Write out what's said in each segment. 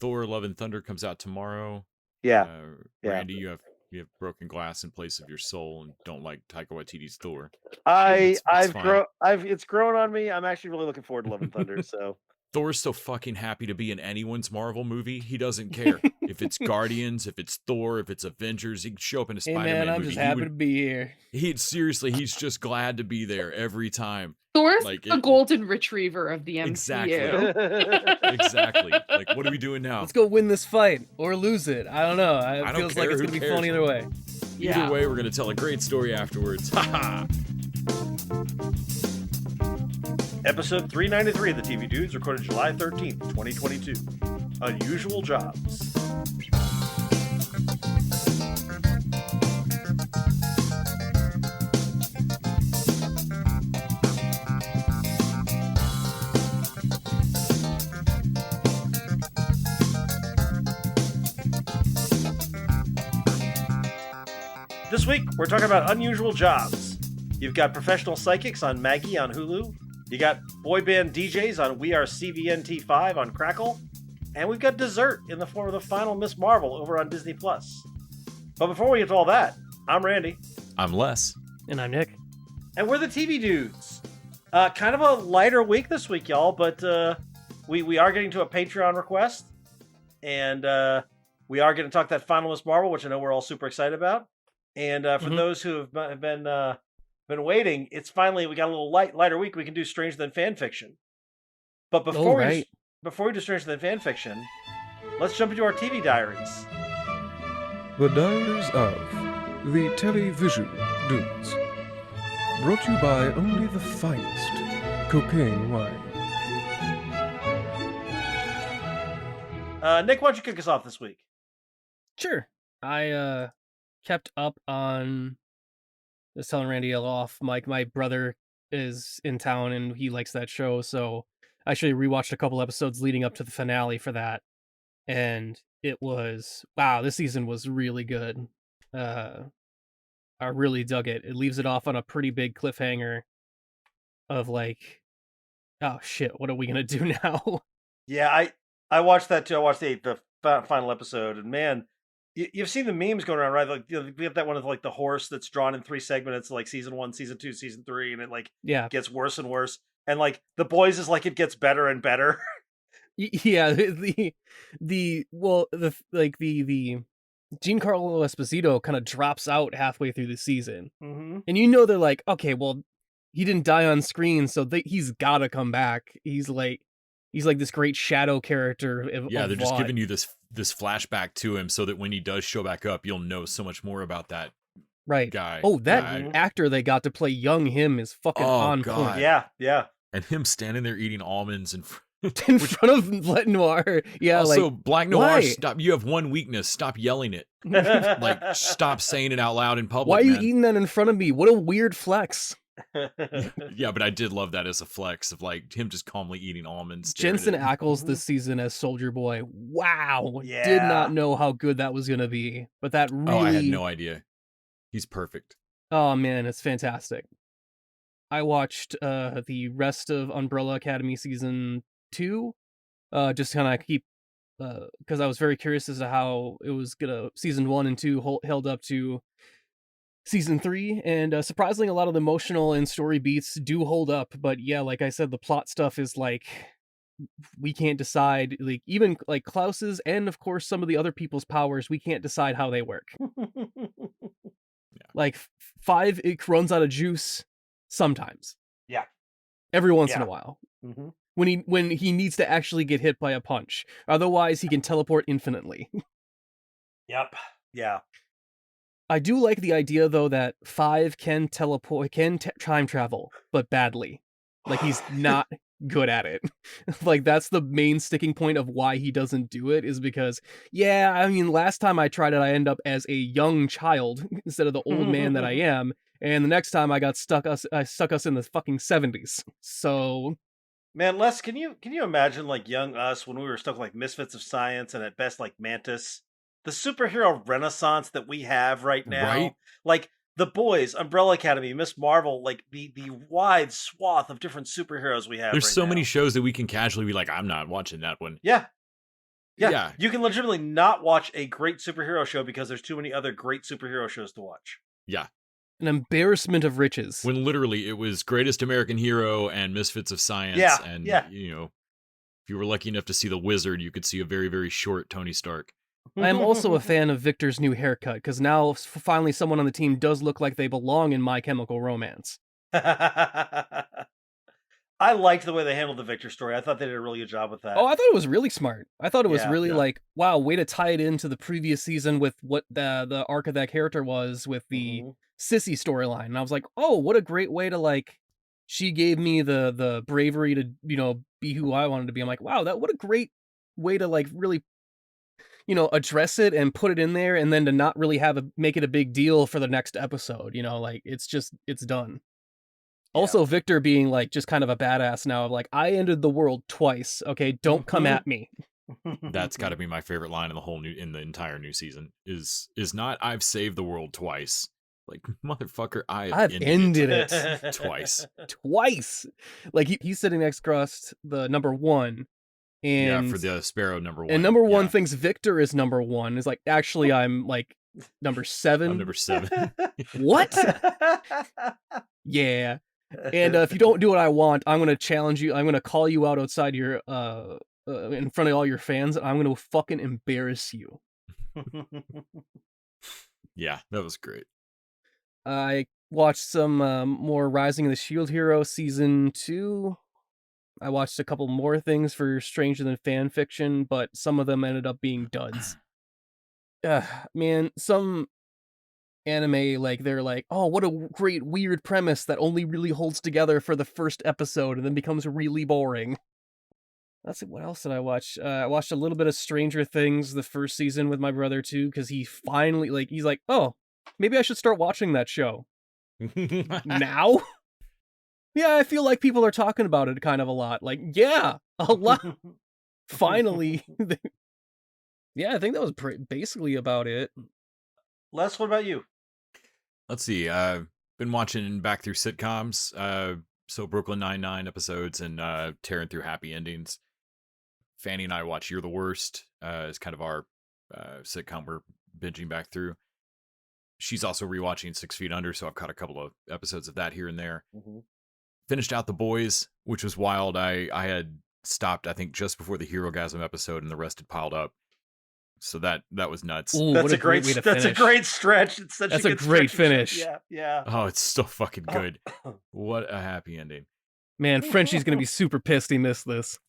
Thor: Love and Thunder comes out tomorrow. Yeah. Randy, you have broken glass in place of your soul and don't like Taika Waititi's Thor. It's grown on me. I'm actually really looking forward to Love and Thunder. So Thor's so fucking happy to be in anyone's Marvel movie. He doesn't care if it's Guardians, if it's Thor, if it's Avengers. He can show up in a Spider-Man movie. I'm just happy to be here. He's just glad to be there every time. Thor's the golden retriever of the MCU. Exactly. Like, what are we doing now? Let's go win this fight or lose it. I don't know. It feels like it's going to be fun either way. Either way, we're going to tell a great story afterwards. Ha Episode 393 of the TV Dudes, recorded July 13th, 2022. Unusual Jobs. This week, we're talking about unusual jobs. You've got professional psychics on Maggie on Hulu. You got boy band DJs on We Are CVNT5 on Crackle. And we've got dessert in the form of the final Miss Marvel over on Disney+. But before we get to all that, I'm Randy. I'm Les. And I'm Nick. And we're the TV Dudes. Kind of a lighter week this week, y'all, but we are getting to a Patreon request. And we are going to talk that final Miss Marvel, which I know we're all super excited about. And for those who have been waiting, it's finally, we got a little lighter week. We can do Stranger Than Fan Fiction. But before we do Stranger Than Fan Fiction, let's jump into our TV diaries. The Diaries of the Television Dudes. Brought to you by only the finest cocaine wine. Nick, why don't you kick us off this week? Sure. I kept up on, just telling Randy off, my brother is in town and he likes that show, so I actually rewatched a couple episodes leading up to the finale for that, and it was, wow, this season was really good. I really dug it. It leaves it off on a pretty big cliffhanger of like, oh shit, what are we gonna do now? Yeah, I watched that too. I watched the final episode, and man, you've seen the memes going around, right? Like, we have that one of like the horse that's drawn in 3 segments, like season 1, season 2, season 3, and it gets worse and worse. And like the boys is like it gets better and better. Yeah, the Giancarlo Esposito kind of drops out halfway through the season, and they're like, okay, well, he didn't die on screen, so he's gotta come back. He's like this great shadow character. They're just giving you this flashback to him so that when he does show back up, you'll know so much more about that guy. Oh, that actor they got to play young him is fucking on point. Yeah. And him standing there eating almonds in front of Black Noir. Yeah, also, Black Noir, stop. You have one weakness. Stop yelling it. Like, stop saying it out loud in public. Why are you eating that in front of me? What a weird flex. Yeah, but I did love that as a flex of like him just calmly eating almonds. Jensen Ackles this season as Soldier Boy. Wow. Yeah. Did not know how good that was going to be. But that really... I had no idea. He's perfect. Oh, man, it's fantastic. I watched the rest of Umbrella Academy season 2, just kind of keep, because I was very curious as to how it was gonna, season 1 and 2 held up to season 3, and surprisingly a lot of the emotional and story beats do hold up, but yeah, like I said, the plot stuff is like, we can't decide, like even like Klaus's and of course some of the other people's powers, we can't decide how they work. Like 5, it runs out of juice sometimes. Yeah. Every once in a while. When he needs to actually get hit by a punch. Otherwise, he can teleport infinitely. Yep. Yeah. I do like the idea, though, that 5 can time travel, but badly. Like, he's not good at it. Like, that's the main sticking point of why he doesn't do it, is because, last time I tried it, I end up as a young child instead of the old man that I am. And the next time I stuck us in the fucking 70s. So, man, Les, can you imagine like young us when we were stuck like Misfits of Science and at best like Mantis? The superhero renaissance that we have right now. Right? Like The Boys, Umbrella Academy, Miss Marvel, like the wide swath of different superheroes we have. There's so many shows that we can casually be like, I'm not watching that one. Yeah. Yeah, you can legitimately not watch a great superhero show because there's too many other great superhero shows to watch. Yeah. An embarrassment of riches. When literally it was Greatest American Hero and Misfits of Science. Yeah, And, yeah. you know, if you were lucky enough to see The Wizard, you could see a very, very short Tony Stark. I am also a fan of Victor's new haircut, because now finally someone on the team does look like they belong in My Chemical Romance. I liked the way they handled the Victor story. I thought they did a really good job with that. Oh, I thought it was really smart. I thought it was really yeah. like, wow, way to tie it into the previous season with what the arc of that character was with the Sissy storyline. And I was like, oh, what a great way to like, she gave me the bravery to, you know, be who I wanted to be. I'm like, wow, what a great way to like really, you know, address it and put it in there, and then to not really make it a big deal for the next episode, you know, like it's done. Also, Victor being like just kind of a badass now of like, I ended the world twice. Okay, don't come at me. That's got to be my favorite line in the entire new season is not I've saved the world twice. Like, motherfucker, I've ended it twice. Twice. Like he's sitting next across the number 1. And for the Sparrow number 1. And number 1 thinks Victor is number 1. Is like, actually I'm like number 7. I'm number 7. What? Yeah. And if you don't do what I want, I'm going to challenge you. I'm going to call you out outside your, in front of all your fans, and I'm going to fucking embarrass you. Yeah, that was great. I watched some more Rising of the Shield Hero Season 2. I watched a couple more things for Stranger Than Fan Fiction, but some of them ended up being duds. Man, some anime, like, they're like, oh, what a great weird premise that only really holds together for the first episode and then becomes really boring. Let's see, what else did I watch? I watched a little bit of Stranger Things the first season with my brother too, because he finally, like, he's like, oh, maybe I should start watching that show. Now? Yeah, I feel like people are talking about it kind of a lot. Like, yeah, a lot. Finally. Yeah, I think that was basically about it. Les, what about you? Let's see. I've been watching back through sitcoms. So Brooklyn Nine-Nine episodes and tearing through happy endings. Fanny and I watch You're the Worst. It's kind of our sitcom we're binging back through. She's also rewatching 6 Feet Under, so I've caught a couple of episodes of that here and there. Finished out The Boys, which was wild. I had stopped, I think, just before the Herogasm episode, and the rest had piled up. So that was nuts. Ooh, that's a great way to finish. That's a great stretch. It's such that's a good great finish. Yeah. Oh, it's so fucking good. What a happy ending. Man, Frenchie's gonna be super pissed he missed this.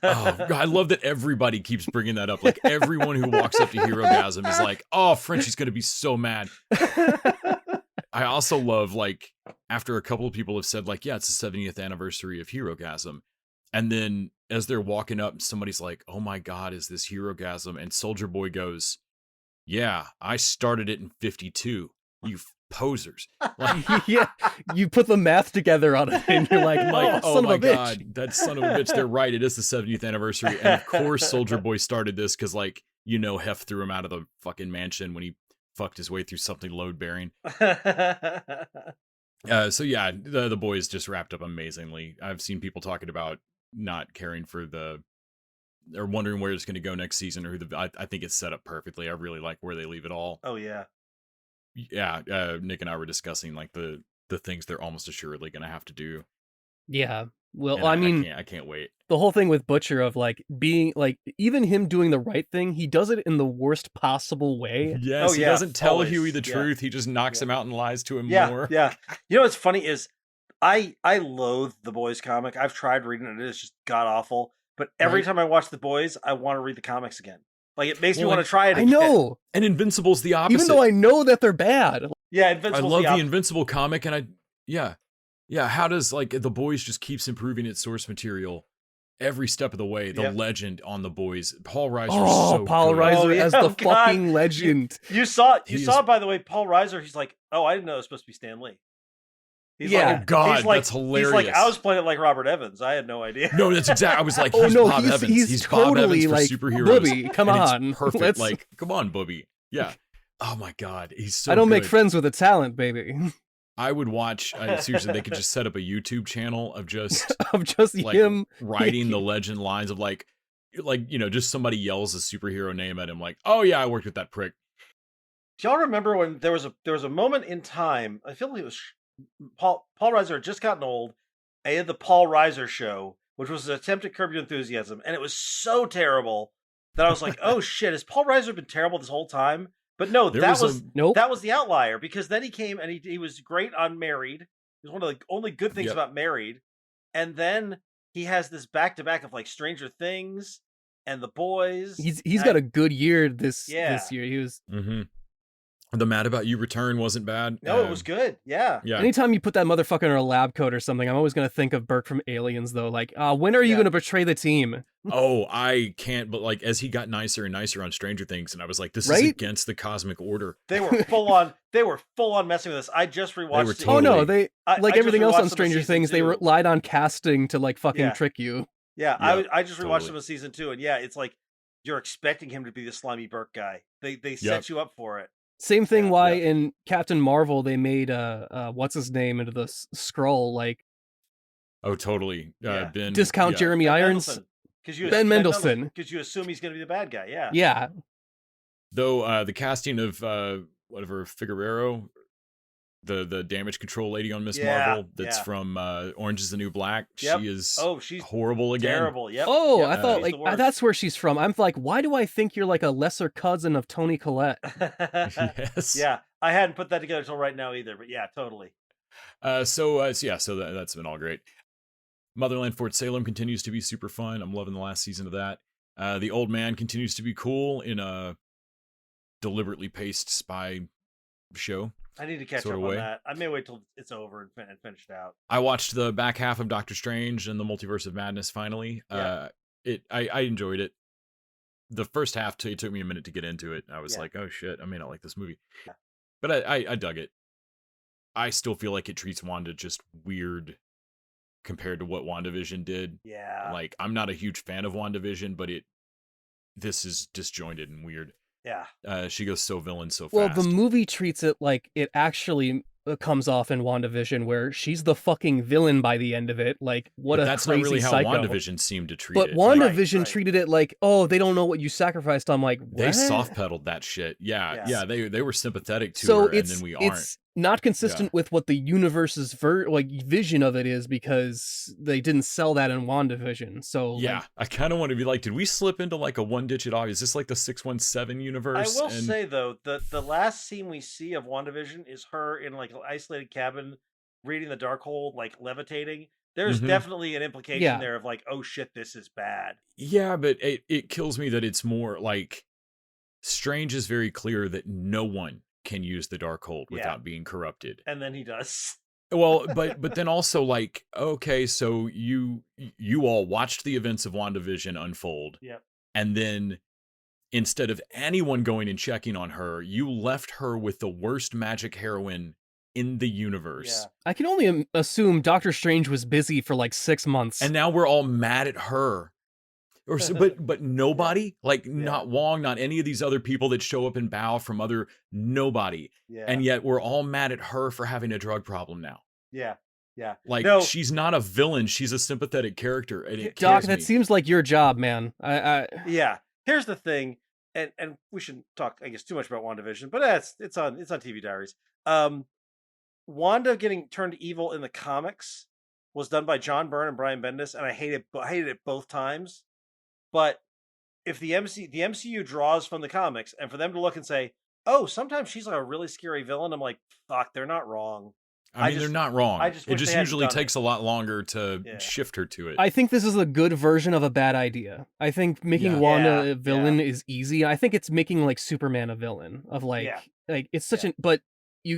Oh, God, I love that everybody keeps bringing that up. Like, everyone who walks up to Herogasm is like, oh, Frenchie's gonna be so mad. I also love, like, after a couple of people have said, like, yeah, it's the 70th anniversary of Herogasm. And then as they're walking up, somebody's like, oh my God, is this Herogasm? And Soldier Boy goes, yeah, I started it in 52. You posers. Like, yeah, you put the math together on it, and you're like, oh son my of a bitch. God, that son of a bitch. They're right. It is the 70th anniversary. And of course, Soldier Boy started this because, like, you know, Hef threw him out of the fucking mansion when he fucked his way through something load bearing. So yeah, the Boys just wrapped up amazingly. I've seen people talking about not caring for or wondering where it's going to go next season, or I think it's set up perfectly. I really like where they leave it all. Oh yeah. Nick and I were discussing like the things they're almost assuredly going to have to do. Yeah. Well, And I mean, I can't wait. The whole thing with Butcher of like being like, even him doing the right thing, he does it in the worst possible way. Yes, he doesn't tell Huey the truth. He just knocks him out and lies to him more. Yeah. You know what's funny is I loathe the Boys comic. I've tried reading it. It is just god awful. But every time I watch the Boys, I want to read the comics again. Like, it makes me want to try it again. I know. And Invincible's the opposite. Even though I know that they're bad. Yeah, Invincible's I love the Invincible comic, and yeah, how does, like, the Boys just keeps improving its source material every step of the way. The legend on the Boys. Paul Reiser's so Paul good. Reiser as the fucking legend. You saw, by the way, Paul Reiser, he's like, oh, I didn't know it was supposed to be Stan Lee. He's like, oh God, that's hilarious. He's like, I was playing it like Robert Evans. I had no idea. No, that's exactly. I was like, he's Bob Evans. He's totally Bob Evans for like superheroes. Booby. Come on, perfect. Like, come on, Booby. Yeah. Oh my God, he's so. I don't good. make friends with a talent, baby. I would watch. Seriously, they could just set up a YouTube channel of just like, him writing the legend lines of like, like, just somebody yells a superhero name at him, like, oh yeah, I worked with that prick. Do y'all remember when there was a moment in time? I feel like it was Paul Reiser had just gotten old. He had the Paul Reiser show, which was an attempt at Curb Your Enthusiasm, and it was so terrible that I was like, "Oh shit, has Paul Reiser been terrible this whole time?" But no, that was the outlier, because then he came and he was great on Married. It was one of the only good things about Married, and then he has this back-to-back of like Stranger Things and The Boys. He's got a good year this year. He was. Mm-hmm. The Mad About You return wasn't bad. No, it was good. Yeah. Anytime you put that motherfucker in a lab coat or something, I'm always going to think of Burke from Aliens, though. Like, when are you going to betray the team? Oh, I can't. But like, as he got nicer and nicer on Stranger Things, and I was like, this is against the cosmic order. They were full on. They were full on messing with us. I just rewatched. Oh no, they like everything else on Stranger Things. They relied on casting to like fucking trick you. Yeah, I just rewatched them in season 2, and it's like you're expecting him to be the slimy Burke guy. They set you up for it. Same thing why in Captain Marvel they made what's his name into the Skrull, like oh totally Ben discount Jeremy Irons, Ben Mendelsohn, because you assume he's going to be the bad guy. Yeah though the casting of whatever Figueroa, the damage control lady on Miss Marvel that's from Orange is the New Black, she is she's horrible again. Terrible. I thought like that's where she's from. I'm like, why do I think you're like a lesser cousin of Toni Collette? Yes. Yeah, I hadn't put that together until right now either, but yeah, totally. So that's been all great. Motherland Fort Salem continues to be super fun. I'm loving the last season of that. The Old Man continues to be cool in a deliberately paced spy show. I need to catch up on that. I may wait till it's over and finish it out. I watched the back half of Doctor Strange and the Multiverse of Madness finally. I enjoyed it. The first half it took me a minute to get into it. I was like, oh shit, I may not like this movie. Yeah. But I dug it. I still feel like it treats Wanda just weird compared to what WandaVision did. Yeah. Like, I'm not a huge fan of WandaVision, but this is disjointed and weird. Yeah. She goes so villain so fast. Well, the movie treats it like it actually comes off in WandaVision, where she's the fucking villain by the end of it. Like, that's crazy not really how psycho. WandaVision seemed to treat it. But WandaVision treated it like, oh, they don't know what you sacrificed. I'm like, what? They soft pedaled that shit. Yeah. They were sympathetic to her, and then we aren't. It's not consistent with what the universe's vision of it is, because they didn't sell that in WandaVision. So I kind of want to be like, did we slip into like a one-digit off? Is this like the 617 universe? I will say though, the last scene we see of WandaVision is her in like an isolated cabin reading the Darkhold, like levitating. There's definitely an implication there of like, oh shit, this is bad. Yeah, but it kills me that it's more like Strange is very clear that no one can use the Darkhold without being corrupted, and then he does. Well, but then also like, okay, so you all watched the events of WandaVision unfold, and then instead of anyone going and checking on her, you left her with the worst magic heroine in the universe. I can only assume Doctor Strange was busy for like 6 months, and now we're all mad at her. But nobody, like not Wong, not any of these other people that show up and bow from nobody. Yeah. And yet we're all mad at her for having a drug problem now. Yeah. Like, she's not a villain. She's a sympathetic character. And it Doc, that seems like your job, man. Yeah. Here's the thing, and we shouldn't talk, I guess, too much about WandaVision, but it's on TV Diaries. Wanda getting turned evil in the comics was done by John Byrne and Brian Bendis, and I hated it both times. But if the MCU draws from the comics, and for them to look and say, oh, sometimes she's like a really scary villain, I'm like, fuck, they're not wrong. I mean, they're not wrong. It just usually takes a lot longer to shift her to it. I think this is a good version of a bad idea. I think making Wanda a villain is easy. I think it's making like Superman a villain of like it's such an, but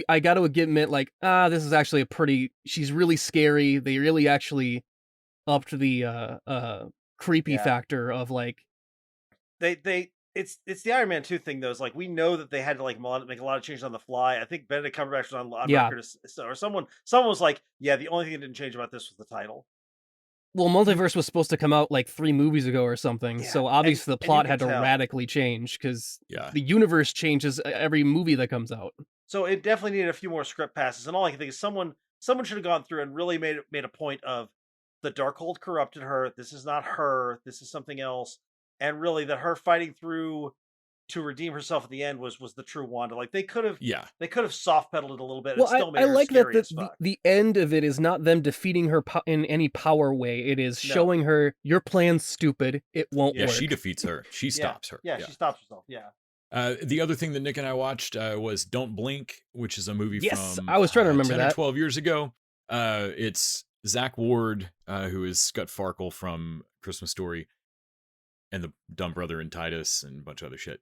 I got to admit, like, this is actually she's really scary. They really actually upped the creepy factor of like it's the Iron Man 2 thing though. It's like we know that they had to like make a lot of changes on the fly. I think Benedict Cumberbatch was on record, or someone was like, the only thing that didn't change about this was the title. Well, Multiverse was supposed to come out like 3 movies ago or something, so obviously the plot had to radically change because the universe changes every movie that comes out. So it definitely needed a few more script passes, and all I can think is someone should have gone through and really made a point of the Darkhold corrupted her. This is not her. This is something else. and really that her fighting through to redeem herself at the end was the true Wanda. Like they could have soft pedaled it a little bit and Well, still made I her like that scary as fuck. the end of it is not them defeating her in any power way. It is showing her your plan's stupid. It won't Yeah, work. she defeats her. She stops her. Yeah, she stops herself. Yeah. The other thing that Nick and I watched was Don't Blink, which is a movie from I was trying to remember 10 that. or 12 years ago. It's Zach Ward, who is Scott Farkle from Christmas Story and the dumb brother in Titus and a bunch of other shit.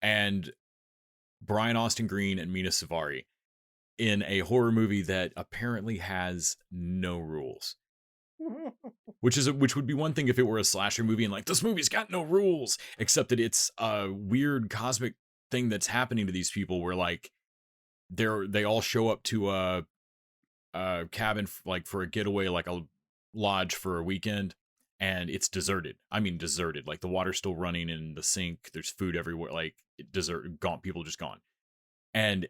And Brian Austin Green and Mina Savari in a horror movie that apparently has no rules. Which would be one thing if it were a slasher movie and like, this movie's got no rules, except that it's a weird cosmic thing that's happening to these people where like they all show up to a cabin like for a getaway, like a lodge for a weekend, and it's deserted. I mean deserted, like the water's still running in the sink, there's food everywhere, like gone, people just gone. And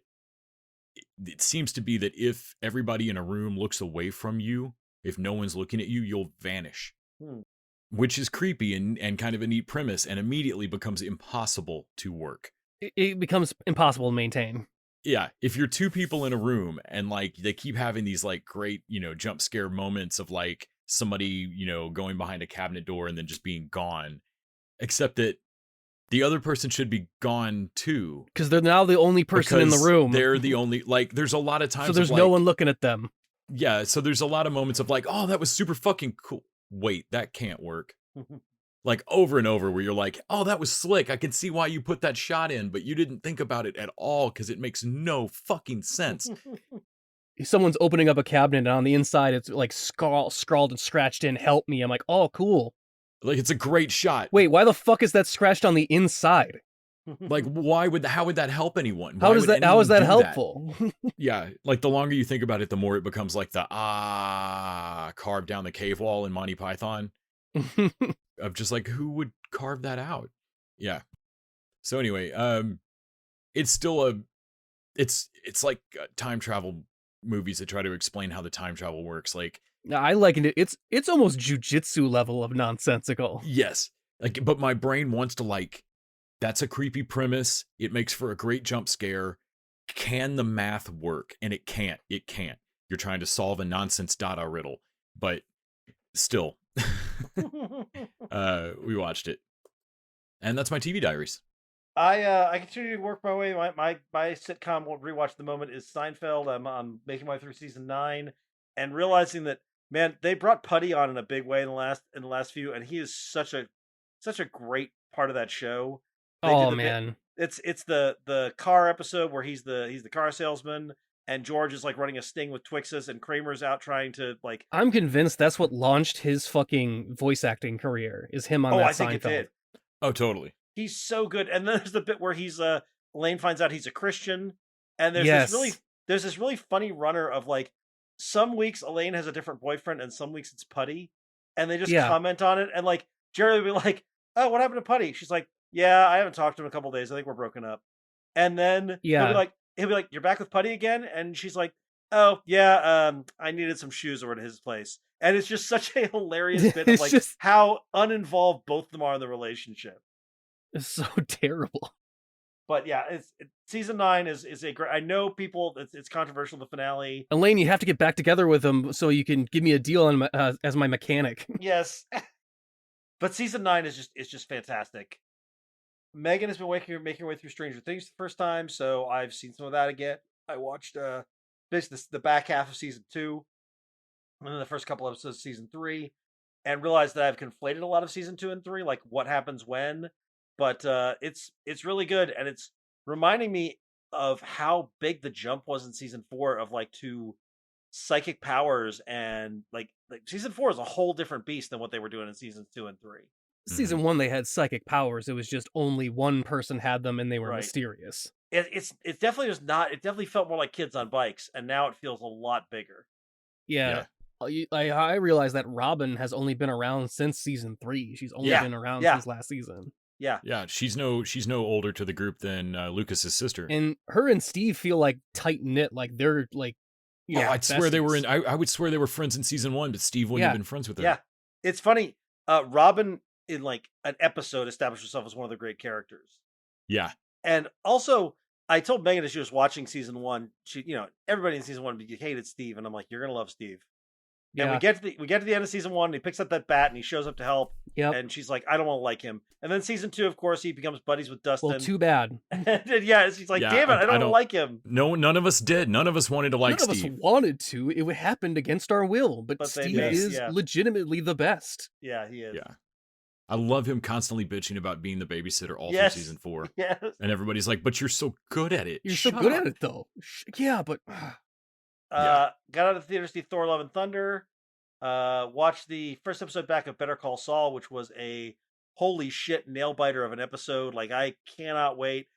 it seems to be that if everybody in a room looks away from you, if no one's looking at you, you'll vanish. Which is creepy and kind of a neat premise, and immediately becomes impossible to work. It becomes impossible to maintain. Yeah, if you're two people in a room and like they keep having these like great, jump scare moments of like somebody, going behind a cabinet door and then just being gone, except that the other person should be gone too. Because they're now the only person in the room. They're the only, like, there's a lot of times. So there's no one looking at them. Yeah, so there's a lot of moments of like, oh, that was super fucking cool. Wait, that can't work. Like over and over where you're like, oh, that was slick. I can see why you put that shot in, but you didn't think about it at all because it makes no fucking sense. Someone's opening up a cabinet and on the inside it's like scrawled and scratched in, help me. I'm like, oh, cool. Like, it's a great shot. Wait, why the fuck is that scratched on the inside? Like, how would that help anyone? How is that helpful? Yeah, like the longer you think about it, the more it becomes like the carved down the cave wall in Monty Python. Of just like, who would carve that out? Yeah. So anyway, it's still it's like time travel movies that try to explain how the time travel works. Like, I likened it. It's almost jujitsu level of nonsensical. Yes, like, but my brain wants to like, that's a creepy premise. It makes for a great jump scare. Can the math work? And it can't. It can't. You're trying to solve a nonsense data riddle, but still. We watched it, and that's my TV diaries. I continue to work my way. My sitcom rewatch at the moment is Seinfeld. I'm making my way through season 9, and realizing that, man, they brought Putty on in a big way in the last few, and he is such a great part of that show. It's the car episode where he's the car salesman, and George is like running a sting with Twixes, and Kramer's out trying to like. I'm convinced that's what launched his fucking voice acting career. Is him on that Seinfeld. I think it did. Oh, totally. He's so good. And then there's the bit where Elaine finds out he's a Christian, and there's this really funny runner of like, some weeks Elaine has a different boyfriend and some weeks it's Putty, and they just comment on it, and like Jerry will be like, "Oh, what happened to Putty?" She's like, "Yeah, I haven't talked to him in a couple of days. I think we're broken up." And then he'll be like, "You're back with Putty again?" And she's like, "Oh yeah, I needed some shoes over at his place." And it's just such a hilarious bit of like how uninvolved both of them are in the relationship. It's so terrible. But yeah, season 9 is a great. I know people. It's controversial. The finale. Elaine, you have to get back together with him so you can give me a deal on as my mechanic. Yes, but season 9 is just fantastic. Megan has been making her way through Stranger Things the first time, so I've seen some of that again. I watched basically the back half of season 2, and then the first couple episodes of season 3, and realized that I've conflated a lot of season 2 and 3, like what happens when. But it's really good, and it's reminding me of how big the jump was in season 4 of like to psychic powers, and like season 4 is a whole different beast than what they were doing in seasons 2 and 3. Season 1 they had psychic powers. It was just only one person had them, and they were mysterious. It definitely was not. It definitely felt more like Kids on Bikes, and now it feels a lot bigger. Yeah. I realized that Robin has only been around since season 3. She's only been around since last season. Yeah, she's no older to the group than Lucas's sister. And her and Steve feel like tight knit, like they're like, I'd swear they were in. I would swear they were friends in season 1, but Steve wouldn't have been friends with her. Yeah, it's funny. Robin in like an episode established herself as one of the great characters. Yeah. And also, I told Megan as she was watching season 1, she, everybody in season 1 hated Steve, and I'm like, you're gonna love Steve. And Yeah. we get to the end of season 1, and he picks up that bat and he shows up to help. Yep. And she's like, I don't want to like him. And then season 2, of course, he becomes buddies with Dustin. Well, too bad. And yeah, she's like, damn it, I don't like him. No, none of us did. None of us wanted to like Steve. None of us wanted to. It happened against our will. But Steve is legitimately the best. Yeah, he is. Yeah. I love him constantly bitching about being the babysitter all through season 4. Yes. And everybody's like, but you're so good at it. You're so good at it, though. Yeah, but... Got out of the theater to see Thor: Love and Thunder. Watched the first episode back of Better Call Saul, which was a holy shit nail biter of an episode. Like, I cannot wait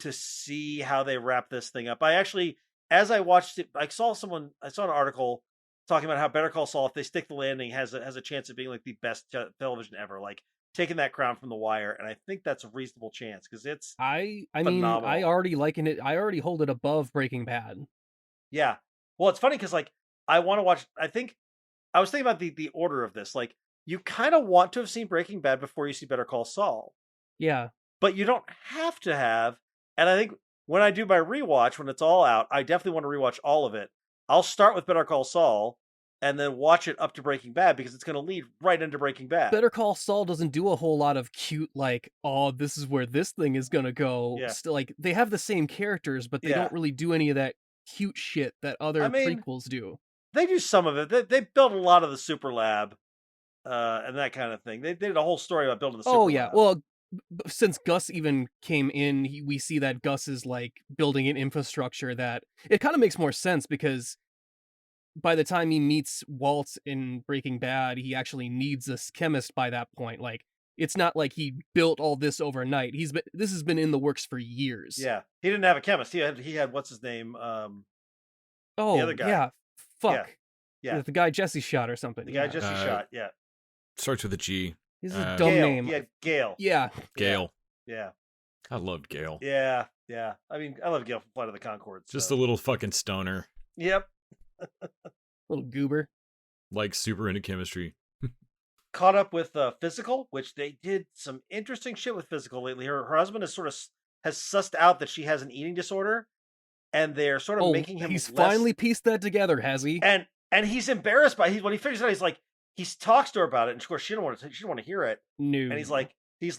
to see how they wrap this thing up. I actually, as I watched it, I saw an article talking about how Better Call Saul, if they stick the landing, has a chance of being like the best television ever, like taking that crown from The Wire. And I think that's a reasonable chance because it's I phenomenal. mean, I already liken it. I already hold it above Breaking Bad. Yeah. Well, it's funny because like I want to watch. I was thinking about the order of this. Like, you kind of want to have seen Breaking Bad before you see Better Call Saul. Yeah. But you don't have to have. And I think when I do my rewatch, when it's all out, I definitely want to rewatch all of it. I'll start with Better Call Saul and then watch it up to Breaking Bad because it's going to lead right into Breaking Bad. Better Call Saul doesn't do a whole lot of cute, like, oh, this is where this thing is going to go. Yeah. Still, like, they have the same characters, but they don't really do any of that cute shit that other prequels do. They do some of it. They built a lot of the super lab and that kind of thing. They did a whole story about building the super lab. Oh, yeah. Well, since Gus even came in, we see that Gus is, like, building an infrastructure that... It kind of makes more sense because by the time he meets Walt in Breaking Bad, he actually needs a chemist by that point. Like, it's not like he built all this overnight. This has been in the works for years. Yeah. He didn't have a chemist. He had what's his name? The other guy. Yeah. Fuck. Yeah. The guy Jesse shot or something. The guy Jesse shot, yeah. Starts with a G. He's a dumb name. Yeah, Gale. Yeah. Gale. Yeah. I loved Gale. Yeah. I mean, I love Gale from Flight of the Conchords. Just a little fucking stoner. Yep. Little goober. Like, super into chemistry. Caught up with Physical, which they did some interesting shit with Physical lately. Her husband has sussed out that she has an eating disorder, and they're sort of making him. He's finally pieced that together, has he? And he's embarrassed by when he figures it out. He's like, he talks to her about it, and of course she don't want to hear it. No. And he's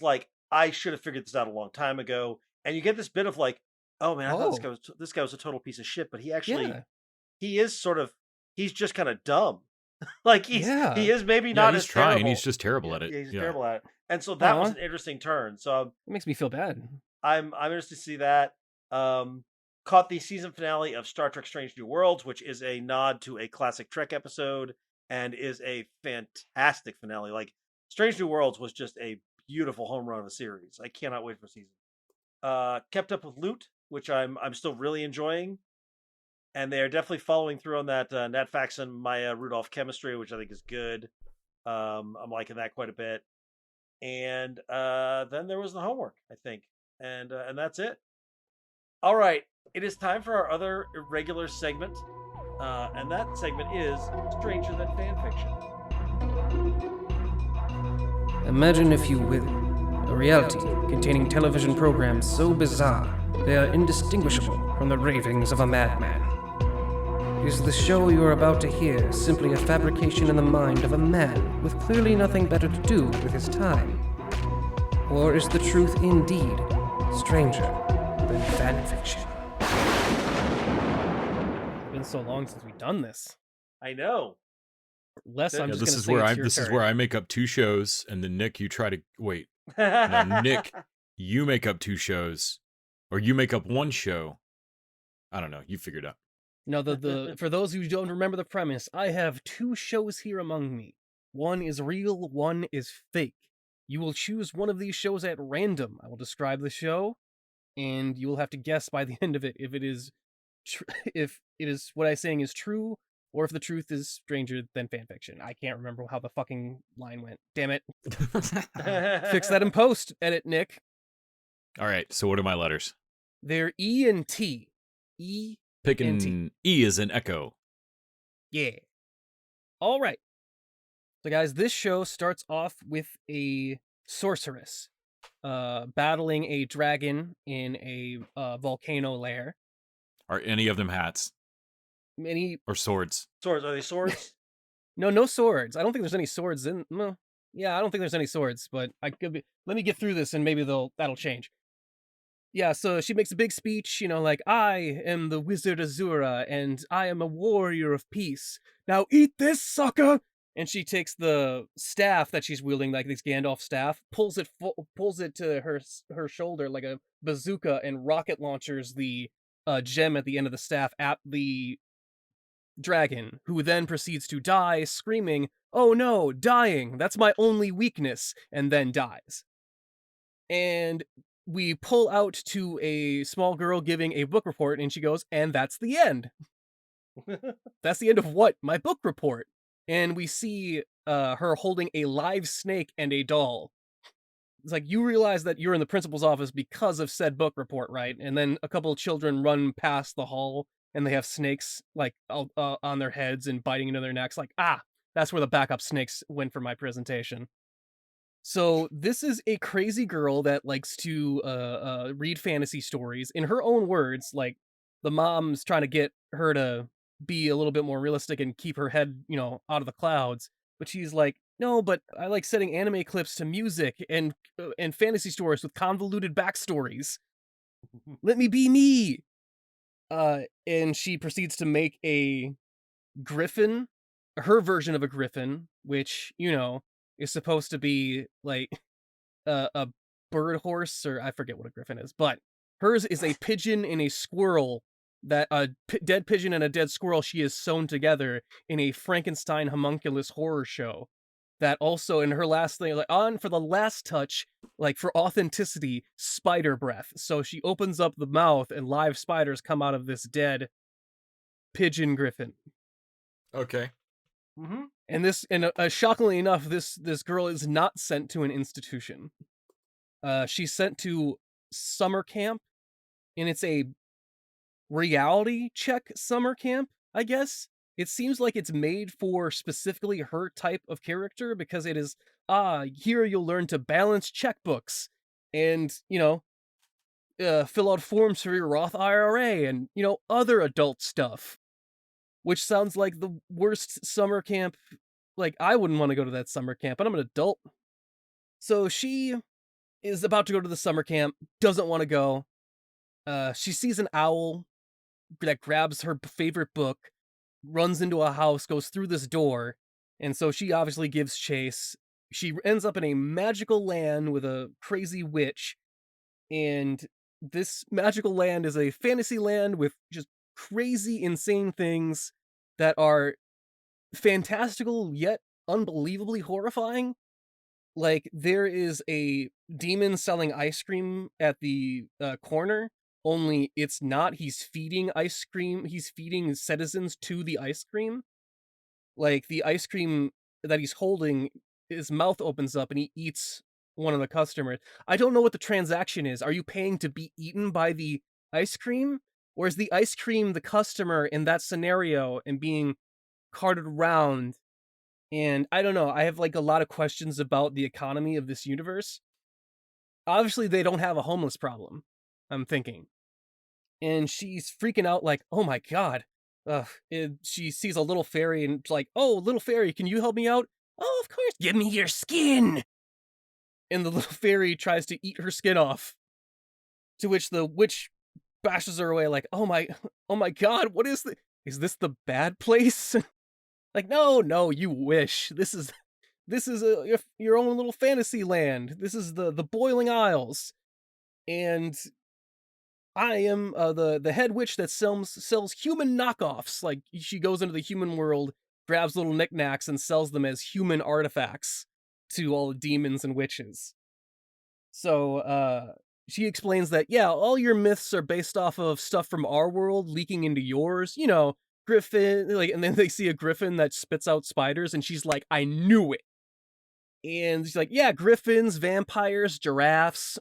like, I should have figured this out a long time ago. And you get this bit of like, oh man, I thought this guy was a total piece of shit, but he actually he is he's just kind of dumb. Like he is maybe not as trying. terrible. He's just terrible at it. He's terrible at it. And so that was an interesting turn. So it makes me feel bad. I'm interested to see that. Caught the season finale of Star Trek Strange New Worlds, which is a nod to a classic Trek episode and is a fantastic finale. Like, Strange New Worlds was just a beautiful home run of a series. I cannot wait for season. Kept up with Loot, which I'm still really enjoying. And they are definitely following through on that Nat Faxon, Maya Rudolph chemistry, which I think is good. I'm liking that quite a bit. And then there was the homework, I think. And that's it. All right. It is time for our other irregular segment. And that segment is Stranger Than Fanfiction. Imagine, if you will, a reality containing television programs so bizarre they are indistinguishable from the ravings of a madman. Is the show you are about to hear simply a fabrication in the mind of a man with clearly nothing better to do with his time? Or is the truth indeed stranger than fanfiction? It's been so long since we've done this. I know. Les, I'm just this is where I make up 2 shows, and then Nick, you try to wait. No, Nick, you make up 2 shows, or you make up 1 show. I don't know. You figured out. No, the for those who don't remember the premise, I have 2 shows here among me. One is real, one is fake. You will choose one of these shows at random. I will describe the show, and you will have to guess by the end of it if it is what I'm saying is true, or if the truth is stranger than fanfiction. I can't remember how the fucking line went. Damn it. Fix that in post. Edit, Nick. All right, so what are my letters? They're E and T. E. Picking E as in echo. Yeah. All right. So, guys, this show starts off with a sorceress battling a dragon in a volcano lair. Are any of them hats Any or swords? Swords, are they swords? no swords. I don't think there's any swords in. Well, yeah, I don't think there's any swords, but I could be. Let me get through this, and maybe that'll change. Yeah, so she makes a big speech, like, I am the Wizard Azura, and I am a warrior of peace. Now eat this, sucker! And she takes the staff that she's wielding, like this Gandalf staff, pulls it to her shoulder like a bazooka, and rocket launchers the gem at the end of the staff at the dragon, who then proceeds to die, screaming, "Oh no, dying! That's my only weakness!" and then dies. And we pull out to a small girl giving a book report, and she goes, and that's the end. That's the end of what? My book report. And we see her holding a live snake and a doll. It's like, you realize that you're in the principal's office because of said book report, right? And then a couple of children run past the hall, and they have snakes like on their heads and biting into their necks. Like, that's where the backup snakes went for my presentation. So this is a crazy girl that likes to read fantasy stories. In her own words, like, the mom's trying to get her to be a little bit more realistic and keep her head, out of the clouds. But she's like, no, but I like setting anime clips to music and fantasy stories with convoluted backstories. Let me be me. And she proceeds to make a griffin, her version of a griffin, which, is supposed to be like a bird horse, or I forget what a griffin is, but hers is a pigeon and a squirrel, that a dead pigeon and a dead squirrel she has sewn together in a Frankenstein homunculus horror show. That also, in her last thing, like, on for the last touch, like, for authenticity, spider breath. So she opens up the mouth and live spiders come out of this dead pigeon griffin. Okay. Mm-hmm. And shockingly enough, this girl is not sent to an institution. She's sent to summer camp, and it's a reality check summer camp, I guess. It seems like it's made for specifically her type of character, because it is, here you'll learn to balance checkbooks and, fill out forms for your Roth IRA and, other adult stuff. Which sounds like the worst summer camp. Like, I wouldn't want to go to that summer camp, but I'm an adult. So she is about to go to the summer camp, doesn't want to go. She sees an owl that grabs her favorite book, runs into a house, goes through this door, and so she obviously gives chase. She ends up in a magical land with a crazy witch, and this magical land is a fantasy land with just crazy, insane things that are fantastical yet unbelievably horrifying. Like, there is a demon selling ice cream at the corner, only it's not. He's feeding ice cream. He's feeding citizens to the ice cream. Like, the ice cream that he's holding, his mouth opens up and he eats one of the customers. I don't know what the transaction is. Are you paying to be eaten by the ice cream? Or is the ice cream the customer in that scenario and being carted around? And I don't know. I have like a lot of questions about the economy of this universe. Obviously, they don't have a homeless problem, I'm thinking. And she's freaking out like, oh my god. She sees a little fairy and it's like, oh, little fairy, can you help me out? Oh, of course. Give me your skin. And the little fairy tries to eat her skin off. To which the witch bashes her away like, oh my god, what is this the bad place? Like, no, you wish. This is your own little fantasy land. This is the Boiling Isles. And I am the head witch that sells human knockoffs. Like, she goes into the human world, grabs little knickknacks, and sells them as human artifacts to all the demons and witches. So, she explains that, yeah, all your myths are based off of stuff from our world leaking into yours. Griffin, like, and then they see a griffin that spits out spiders, and she's like, I knew it. And she's like, yeah, griffins, vampires, giraffes.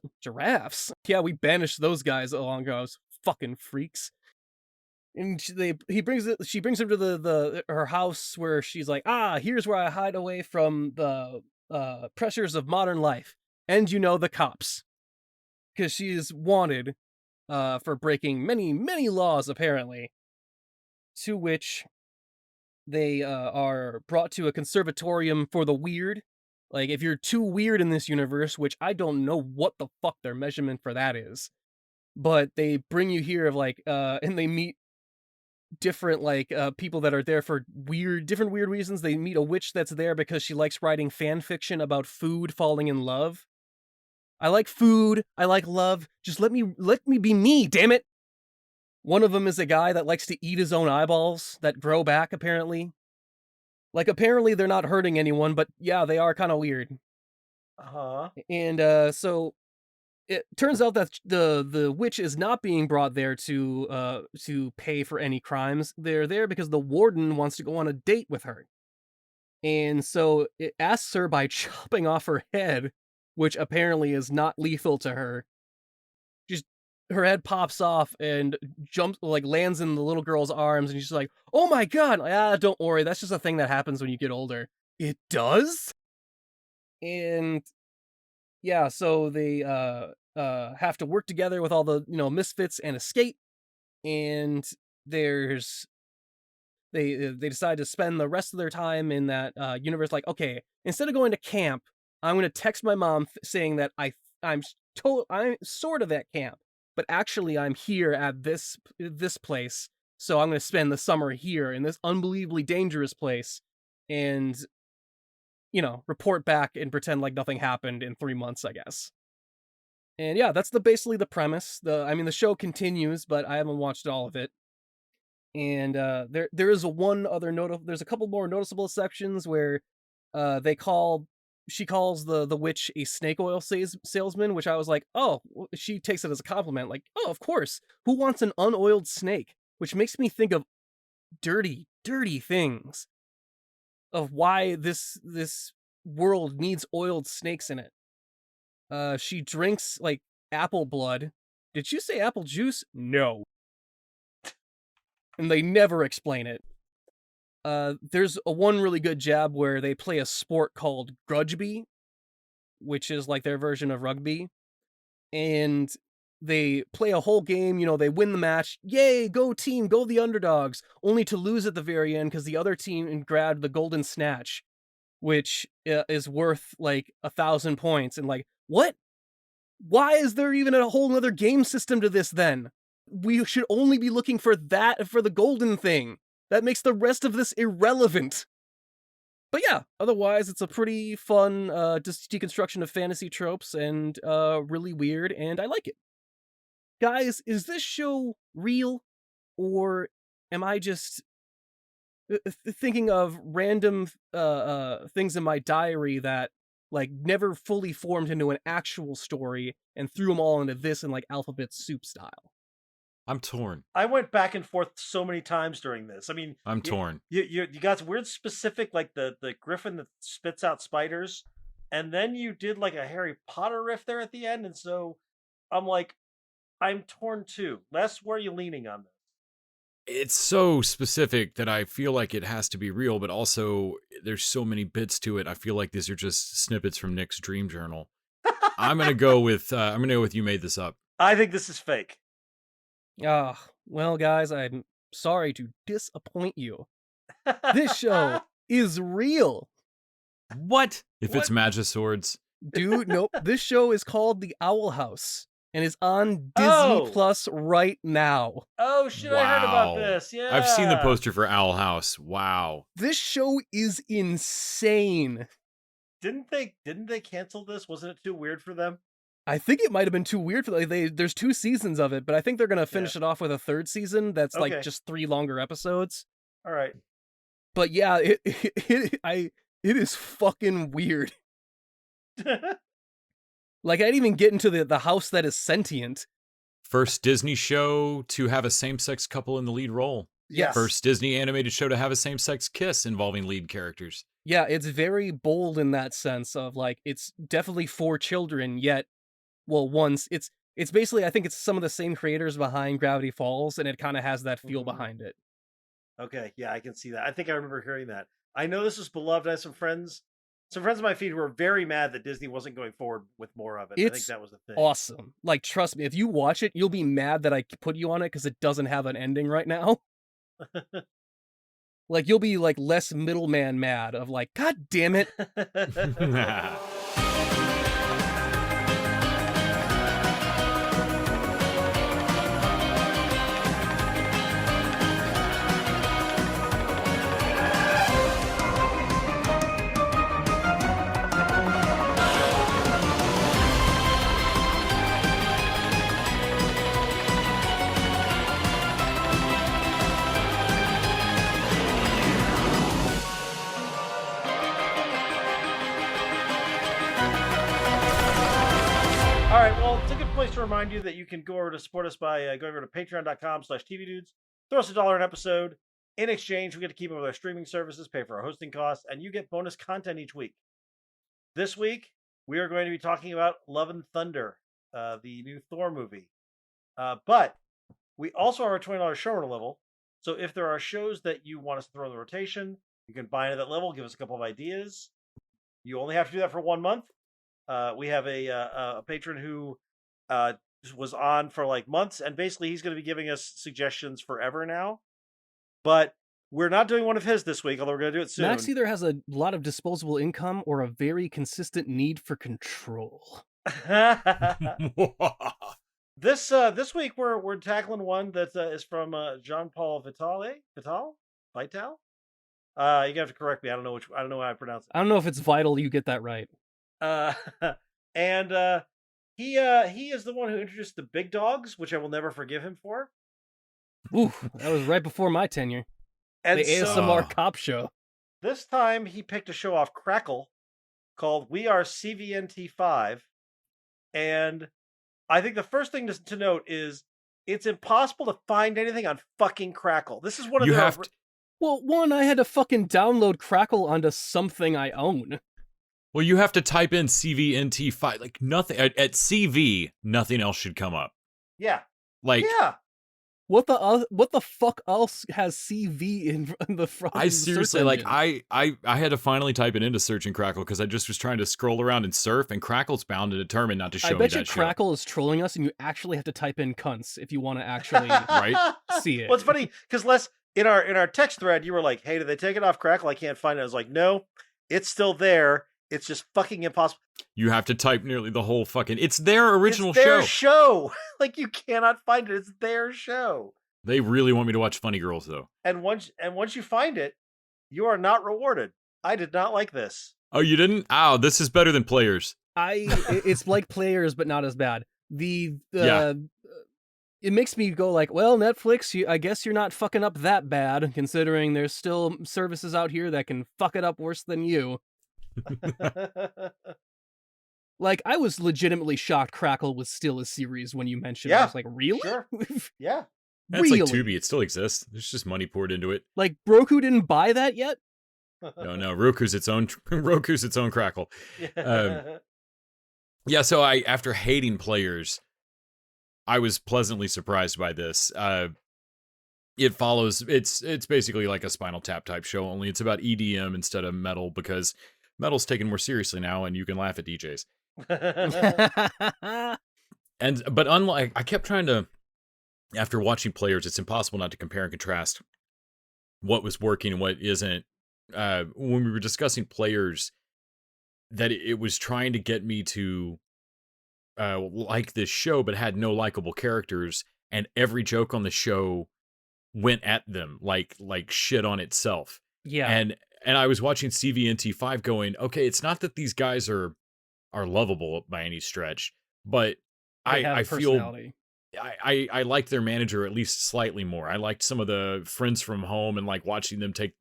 Yeah, we banished those guys long ago. Fucking freaks. And she brings him to the her house where she's like, here's where I hide away from the pressures of modern life. and the cops, because she is wanted for breaking many, many laws, apparently, to which they are brought to a conservatorium for the weird. Like, if you're too weird in this universe, which I don't know what the fuck their measurement for that is, but they bring you here and they meet different people that are there for different weird reasons. They meet a witch that's there because she likes writing fan fiction about food falling in love. I like food, I like love, just let me be me, damn it. One of them is a guy that likes to eat his own eyeballs that grow back, apparently. Like, apparently they're not hurting anyone, but yeah, they are kind of weird. Uh-huh. And so it turns out that the witch is not being brought there to pay for any crimes. They're there because the warden wants to go on a date with her. And so it asks her by chopping off her head, which apparently is not lethal to her. Just her head pops off and lands in the little girl's arms, and she's like, "Oh my god!" Don't worry, that's just a thing that happens when you get older. It does? And yeah, so they have to work together with all the misfits and escape. And they decide to spend the rest of their time in that universe. Like, okay, instead of going to camp, I'm going to text my mom saying that I'm sort of at camp, but actually I'm here at this place. So I'm going to spend the summer here in this unbelievably dangerous place, and report back and pretend like nothing happened in 3 months, I guess. And yeah, that's basically the premise. The show continues, but I haven't watched all of it. And there is there's a couple more noticeable sections where she calls the witch a snake oil salesman, which I was like, oh, she takes it as a compliment. Like, oh, of course, who wants an unoiled snake? Which makes me think of dirty, dirty things, of why this world needs oiled snakes in it. She drinks like apple blood. Did you say apple juice? No. And they never explain it. There's one really good jab where they play a sport called grudgeby, which is like their version of rugby. And they play a whole game, they win the match. Yay, go team, go the underdogs. Only to lose at the very end because the other team grabbed the golden snatch, which is worth like 1,000 points. And like, what? Why is there even a whole other game system to this then? We should only be looking for the golden thing. That makes the rest of this irrelevant. But yeah, otherwise it's a pretty fun deconstruction of fantasy tropes, and really weird, and I like it. Guys, is this show real, or am I just thinking of random things in my diary that like never fully formed into an actual story and threw them all into this in like alphabet soup style? I'm torn. I went back and forth so many times during this. I mean, I'm torn. You got weird specific, like the griffin that spits out spiders, and then you did like a Harry Potter riff there at the end, and so I'm like, I'm torn too. Les, where are you leaning on this? It's so specific that I feel like it has to be real, but also there's so many bits to it. I feel like these are just snippets from Nick's dream journal. I'm gonna go with you made this up. I think this is fake. Well, guys, I'm sorry to disappoint you. This show is real. What? If it's Magiswords? Dude, nope. This show is called The Owl House and is on Disney Plus right now. Oh shit, wow. I heard about this. Yeah. I've seen the poster for Owl House. Wow. This show is insane. Didn't they cancel this? Wasn't it too weird for them? I think it might have been too weird for there's 2 seasons of it, but I think they're gonna finish it off with a 3rd season that's like just 3 longer episodes. All right. But yeah, it is fucking weird. Like, I'd even get into the house that is sentient. First Disney show to have a same-sex couple in the lead role. Yes. First Disney animated show to have a same-sex kiss involving lead characters. Yeah, it's very bold in that sense of like, it's definitely for children, yet it's basically, I think it's some of the same creators behind Gravity Falls, and it kind of has that feel behind it. Okay, yeah, I can see that. I think I remember hearing that. I know this was beloved. I have some friends some friends of my feed were very mad that Disney wasn't going forward with more of it. I think It's that was the thing. awesome. Like, trust me, if you watch it, you'll be mad that I put you on it because it doesn't have an ending right now. Like, you'll be like less middleman mad of like, God damn it. All right, well, it's a good place to remind you that you can go over to support us by going over to patreon.com/tvdudes. Throw us $1 an episode. In exchange, we get to keep up with our streaming services, pay for our hosting costs, and you get bonus content each week. This week, we are going to be talking about Love and Thunder, the new Thor movie. But we also are a $20 showrunner level, so if there are shows that you want us to throw in the rotation, you can buy into that level, give us a couple of ideas. You only have to do that for 1 month. We have a patron who was on for like months, and basically he's going to be giving us suggestions forever now. But we're not doing one of his this week, although we're going to do it soon. Max either has a lot of disposable income or a very consistent need for control. This week we're tackling one that is from Jean-Paul Vital. You have to correct me. I don't know how I pronounce it. I don't know if it's vital you get that right. And he is the one who introduced the big dogs, which I will never forgive him for. Ooh, that was right before my tenure. And The so, ASMR cop show. this time he picked a show off Crackle called We Are CVNT5, and I think the first thing to note is it's impossible to find anything on fucking Crackle. This is one of You their have to, Well, one, I had to fucking download Crackle onto something I own. well, you have to type in CVNT5. Like nothing at CV, nothing else should come up. yeah. Like Yeah. What the fuck else has CV in the front? I seriously like I had to finally type it into search and Crackle because I just was trying to scroll around and surf, and Crackle's bound and determined not to show I me bet that you show. Crackle is trolling us, and you actually have to type in cunts if you want to actually Right? see it. Well, it's funny because Les, in our text thread, you were like, "Hey, did they take it off Crackle? I can't find it." I was like, "No, it's still there. It's just fucking impossible. You have to type nearly the whole fucking. It's their original It's their show. show. Like you cannot find it. It's their show. They really want me to watch Funny Girls though. And once you find it, you are not rewarded. I did not like this. Oh, you didn't? Oh, this is better than Players. It's like Players, but not as bad. Yeah. It makes me go like, well, Netflix, I guess you're not fucking up that bad, considering there's still services out here that can fuck it up worse than you. Like, I was legitimately shocked Crackle was still a series when you mentioned it. I Yeah, was like, really? Sure. Yeah. That's Really? like Tubi. It still exists. There's just money poured into it. Like, Roku didn't buy that yet? No, Roku's its own Crackle. Yeah, so after hating Players, I was pleasantly surprised by this. It follows it's basically like a Spinal Tap type show, only it's about EDM instead of metal because metal's taken more seriously now and you can laugh at DJs. But unlike I kept trying to after watching Players, it's impossible not to compare and contrast what was working and what isn't. When we were discussing Players, that it was trying to get me to like this show, but had no likable characters, and every joke on the show went at them like shit on itself. Yeah. And I was watching CVNT5 going, okay, it's not that these guys are lovable by any stretch, but I feel I liked their manager at least slightly more. I liked some of the friends from home, and like watching them take,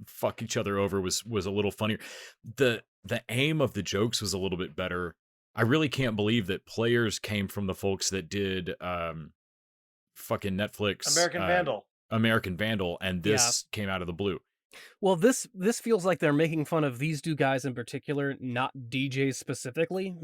fuck each other over was a little funnier. The aim of the jokes was a little bit better. I really can't believe that Players came from the folks that did fucking Netflix American Vandal, and this came out of the blue. Well, this feels like they're making fun of these two guys in particular, not DJs specifically.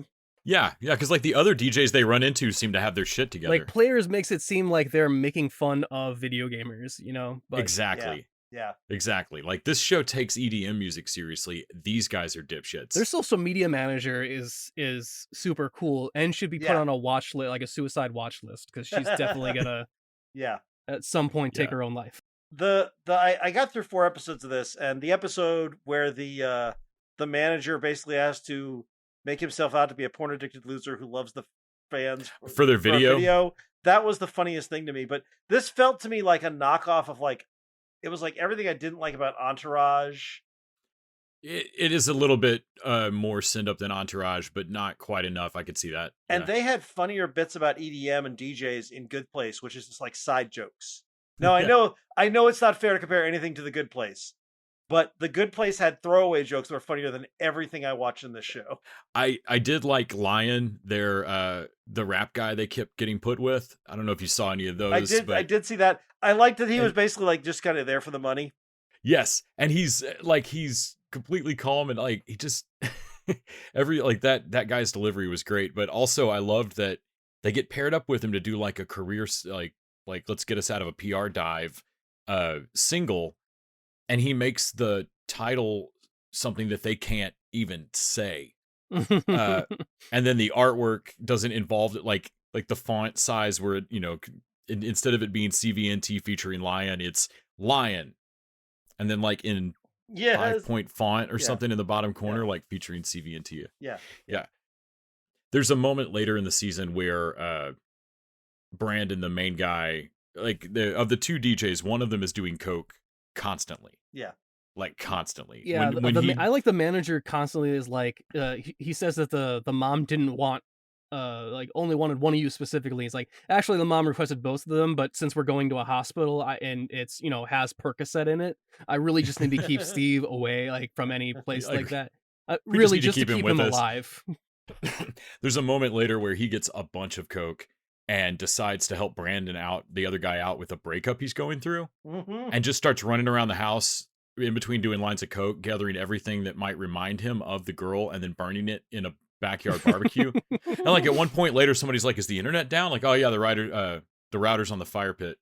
Yeah, because like the other DJs they run into seem to have their shit together. Like Players makes it seem like they're making fun of video gamers, But, exactly. Yeah. Exactly. Like this show takes EDM music seriously. These guys are dipshits. Their social media manager is super cool and should be put Yeah. on a watch list, like a suicide watch list, because she's definitely gonna Yeah. at some point take Yeah. her own life. I got through 4 episodes of this, and the episode where the manager basically has to make himself out to be a porn addicted loser who loves the fans For their a video. that was the funniest thing to me. But this felt to me like a knockoff of like, it was like everything I didn't like about Entourage. It is a little bit more send up than Entourage, but not quite enough. I could see that. And Yeah. they had funnier bits about EDM and DJs in Good Place, which is just like side jokes. Now Yeah. I know it's not fair to compare anything to The Good Place, but The Good Place had throwaway jokes that were funnier than everything I watched in this show. I did like Lion, their the rap guy they kept getting put with. I don't know if you saw any of those. I did see that. I liked that he was basically like just kind of there for the money. Yes, and he's completely calm and like he just every like that guy's delivery was great. But also I loved that they get paired up with him to do like a career like let's get us out of a PR dive single, and he makes the title something that they can't even say. And then the artwork doesn't involve it, like the font size where it, instead of it being CVNT featuring Lion, it's Lion, and then like in 5-point font or something in the bottom corner, like featuring CVNT. Yeah. There's a moment later in the season where Brandon, the main guy, like of the 2 DJs, one of them is doing coke constantly. Yeah. Like constantly. Yeah, when I like the manager constantly is like, he says that the mom didn't want, like only wanted one of you specifically. He's like, actually the mom requested both of them, but since we're going to a hospital and it's, has Percocet in it, I really just need to keep Steve away, like from any place like that. Really just to keep him alive. There's a moment later where he gets a bunch of coke and decides to help Brandon out, the other guy out with a breakup he's going through, and just starts running around the house in between doing lines of coke, gathering everything that might remind him of the girl and then burning it in a backyard barbecue. And like at one point later, somebody's like, is the internet down? Like, oh yeah, the router's on the fire pit.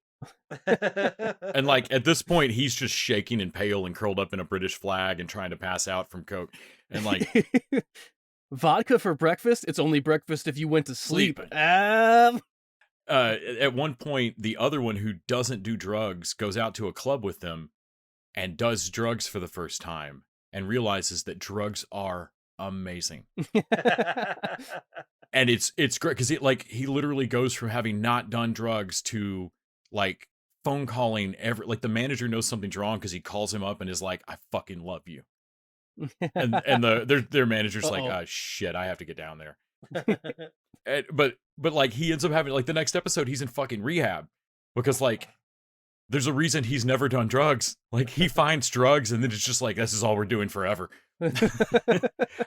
And like at this point, he's just shaking and pale and curled up in a British flag and trying to pass out from coke. And like vodka for breakfast? It's only breakfast if you went to sleep. At one point, the other one who doesn't do drugs goes out to a club with them and does drugs for the first time and realizes that drugs are amazing. And it's great because he literally goes from having not done drugs to like phone calling like the manager knows something's wrong because he calls him up and is like, I fucking love you. and their manager's like, oh shit, I have to get down there. But like he ends up having like the next episode he's in fucking rehab because like there's a reason he's never done drugs. Like he finds drugs and then it's just like, this is all we're doing forever.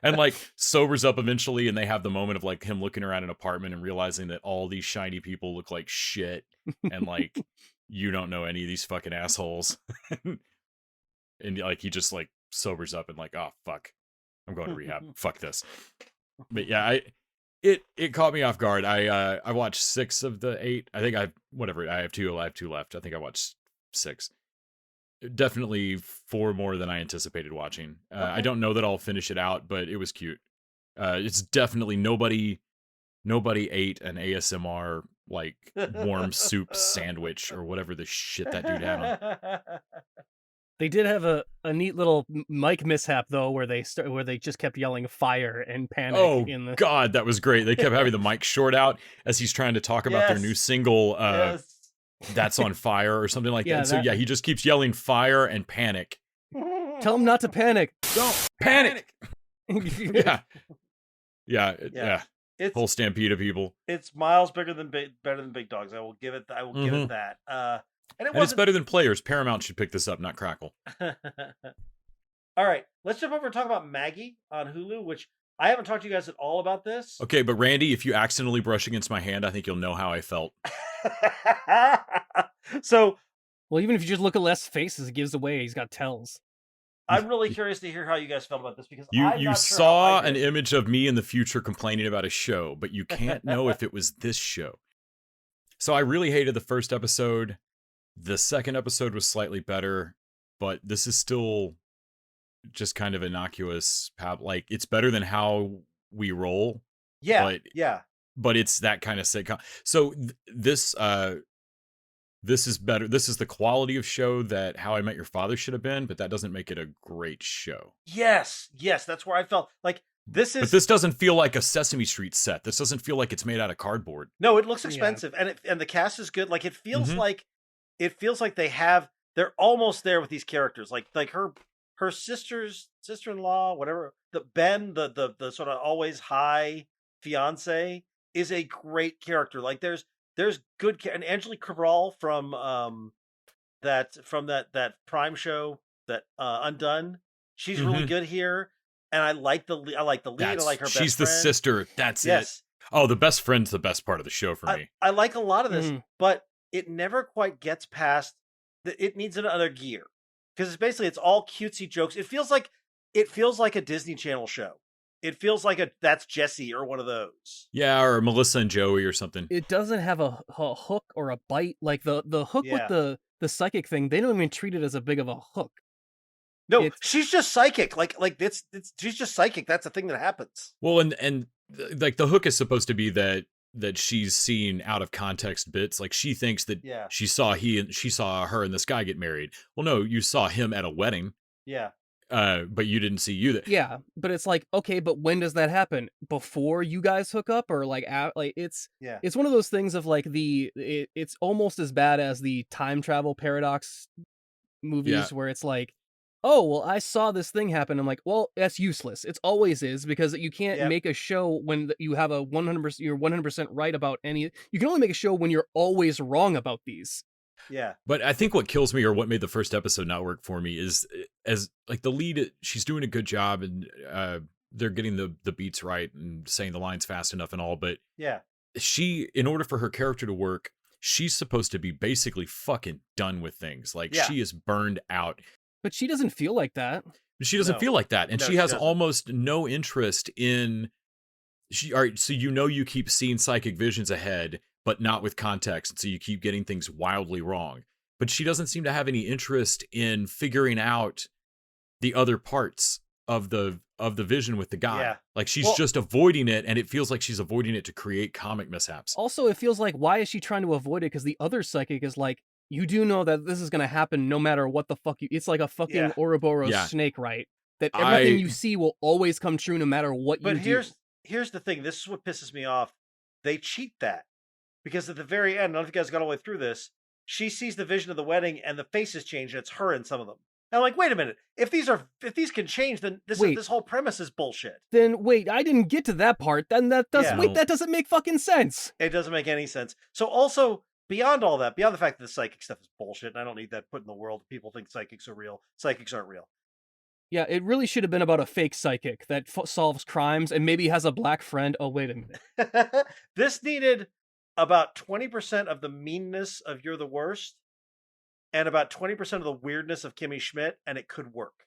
And like sobers up eventually, and they have the moment of like him looking around an apartment and realizing that all these shiny people look like shit, and like you don't know any of these fucking assholes. And like he just like sobers up and like, oh fuck, I'm going to rehab. Fuck this. But yeah, it caught me off guard. I watched 6 of the 8. I think I have 2 left. I think I watched 6. Definitely 4 more than I anticipated watching. Okay. I don't know that I'll finish it out, but it was cute. It's definitely nobody ate an ASMR like warm soup sandwich or whatever the shit that dude had on. They did have a neat little mic mishap though, where they just kept yelling fire and panic. Oh god, that was great. They kept having the mic short out as he's trying to talk about their new single. That's on fire or something like that. So yeah, he just keeps yelling fire and panic. Tell him not to panic. Don't panic. Yeah. It's whole stampede of people. It's miles better than big dogs. I will give it that. And it's better than Players. Paramount should pick this up, not Crackle. All right, let's jump over and talk about Maggie on Hulu, which I haven't talked to you guys at all about this. Okay, but Randy, if you accidentally brush against my hand, I think you'll know how I felt. So, well, even if you just look at Les' faces, it gives away he's got tells. I'm really curious to hear how you guys felt about this because you saw an image of me in the future complaining about a show, but you can't know if it was this show. So I really hated the first episode. The second episode was slightly better, but this is still just kind of innocuous. Like, it's better than How We Roll. Yeah, but it's that kind of sitcom. So this is better. This is the quality of show that How I Met Your Father should have been, but that doesn't make it a great show. Yes, that's where I felt like this is. But this doesn't feel like a Sesame Street set. This doesn't feel like it's made out of cardboard. No, it looks expensive, and the cast is good. Like, it feels like they're almost there with these characters. Like her sister-in-law, whatever. The sort of always high fiance is a great character. Like, there's good and Angelique Cabral from that Prime show, that Undone. She's really good here, and I like the lead. I like her best friend. She's the sister. That's it. Oh, the best friend's the best part of the show for me. I like a lot of this, but it never quite gets past. It needs another gear, because it's all cutesy jokes. It feels like a Disney Channel show. It feels like That's Jessie or one of those. Yeah, or Melissa and Joey or something. It doesn't have a hook or a bite. Like the hook with the psychic thing, they don't even treat it as a big of a hook. No, she's just psychic. Like she's just psychic. That's a thing that happens. Well, and like the hook is supposed to be that she's seeing out of context bits. Like, she thinks that she saw her and this guy get married. Well, no, you saw him at a wedding. Yeah. But you didn't see you there. Yeah, but it's like, okay, but when does that happen? Before you guys hook up, or like it's one of those things of like it's almost as bad as the time travel paradox movies where it's like, oh, well, I saw this thing happen. I'm like, well, that's useless. It's always is, because you can't make a show when you have a 100%, you're 100% right about any. You can only make a show when you're always wrong about these. Yeah. But I think what kills me, or what made the first episode not work for me, is as like the lead, she's doing a good job, and they're getting the beats right and saying the lines fast enough and all. But she, in order for her character to work, she's supposed to be basically fucking done with things. Like, she is burned out. But she doesn't feel like that. She doesn't feel like that. And she has almost no interest in all right, so you keep seeing psychic visions ahead, but not with context. And so you keep getting things wildly wrong. But she doesn't seem to have any interest in figuring out the other parts of the vision with the guy. Yeah. Like, she's just avoiding it, and it feels like she's avoiding it to create comic mishaps. Also, it feels like, why is she trying to avoid it? Because the other psychic is like, you do know that this is going to happen no matter what the fuck it's like a fucking Ouroboros snake, right? That everything you see will always come true no matter what you do. But here's the thing. This is what pisses me off. They cheat that. Because at the very end, I don't know if you guys got all the way through this, she sees the vision of the wedding and the faces change, and it's her in some of them. And I'm like, wait a minute. If these can change, then this whole premise is bullshit. Then wait, I didn't get to that part. Then that doesn't make fucking sense. It doesn't make any sense. So also, beyond all that, beyond the fact that the psychic stuff is bullshit, and I don't need that put in the world. People think psychics are real. Psychics aren't real. Yeah, it really should have been about a fake psychic that solves crimes and maybe has a black friend. Oh, wait a minute. This needed about 20% of the meanness of You're the Worst and about 20% of the weirdness of Kimmy Schmidt, and it could work.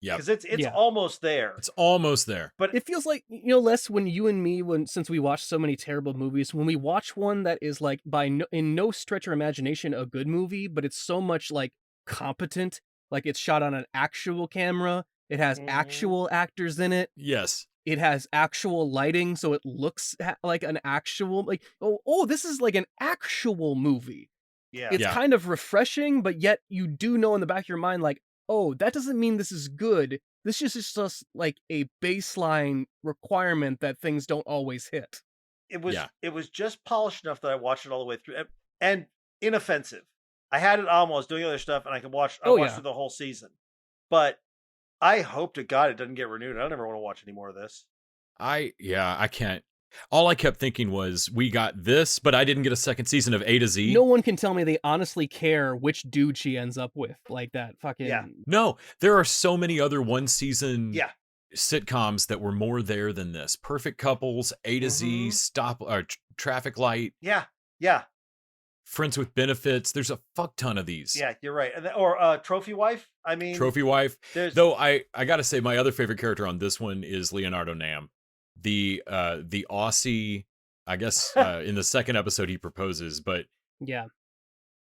Yeah, because it's almost there. It's almost there. But it feels like, Les, when you and me, since we watch so many terrible movies, when we watch one that is like in no stretch of imagination a good movie, but it's so much like competent, like it's shot on an actual camera, it has actual actors in it. Yes. It has actual lighting, so it looks like an actual, like, oh, this is like an actual movie. Yeah. It's kind of refreshing, but yet you do know in the back of your mind, like, oh, that doesn't mean this is good. This is just like a baseline requirement that things don't always hit. It was just polished enough that I watched it all the way through, and inoffensive. I had it on while I was doing other stuff, and I could watch. I watched through the whole season, but I hope to God it doesn't get renewed. I don't ever want to watch any more of this. I can't. All I kept thinking was, we got this, but I didn't get a second season of A to Z. No one can tell me they honestly care which dude she ends up with, like that fucking. Yeah. No, there are so many other one-season sitcoms that were more there than this. Perfect Couples, A to Z, Traffic Light. Yeah, yeah. Friends with Benefits. There's a fuck ton of these. Yeah, you're right. Or Trophy Wife. I mean, Trophy Wife. Though I gotta say, my other favorite character on this one is Leonardo Nam, the Aussie. I guess in the second episode he proposes, but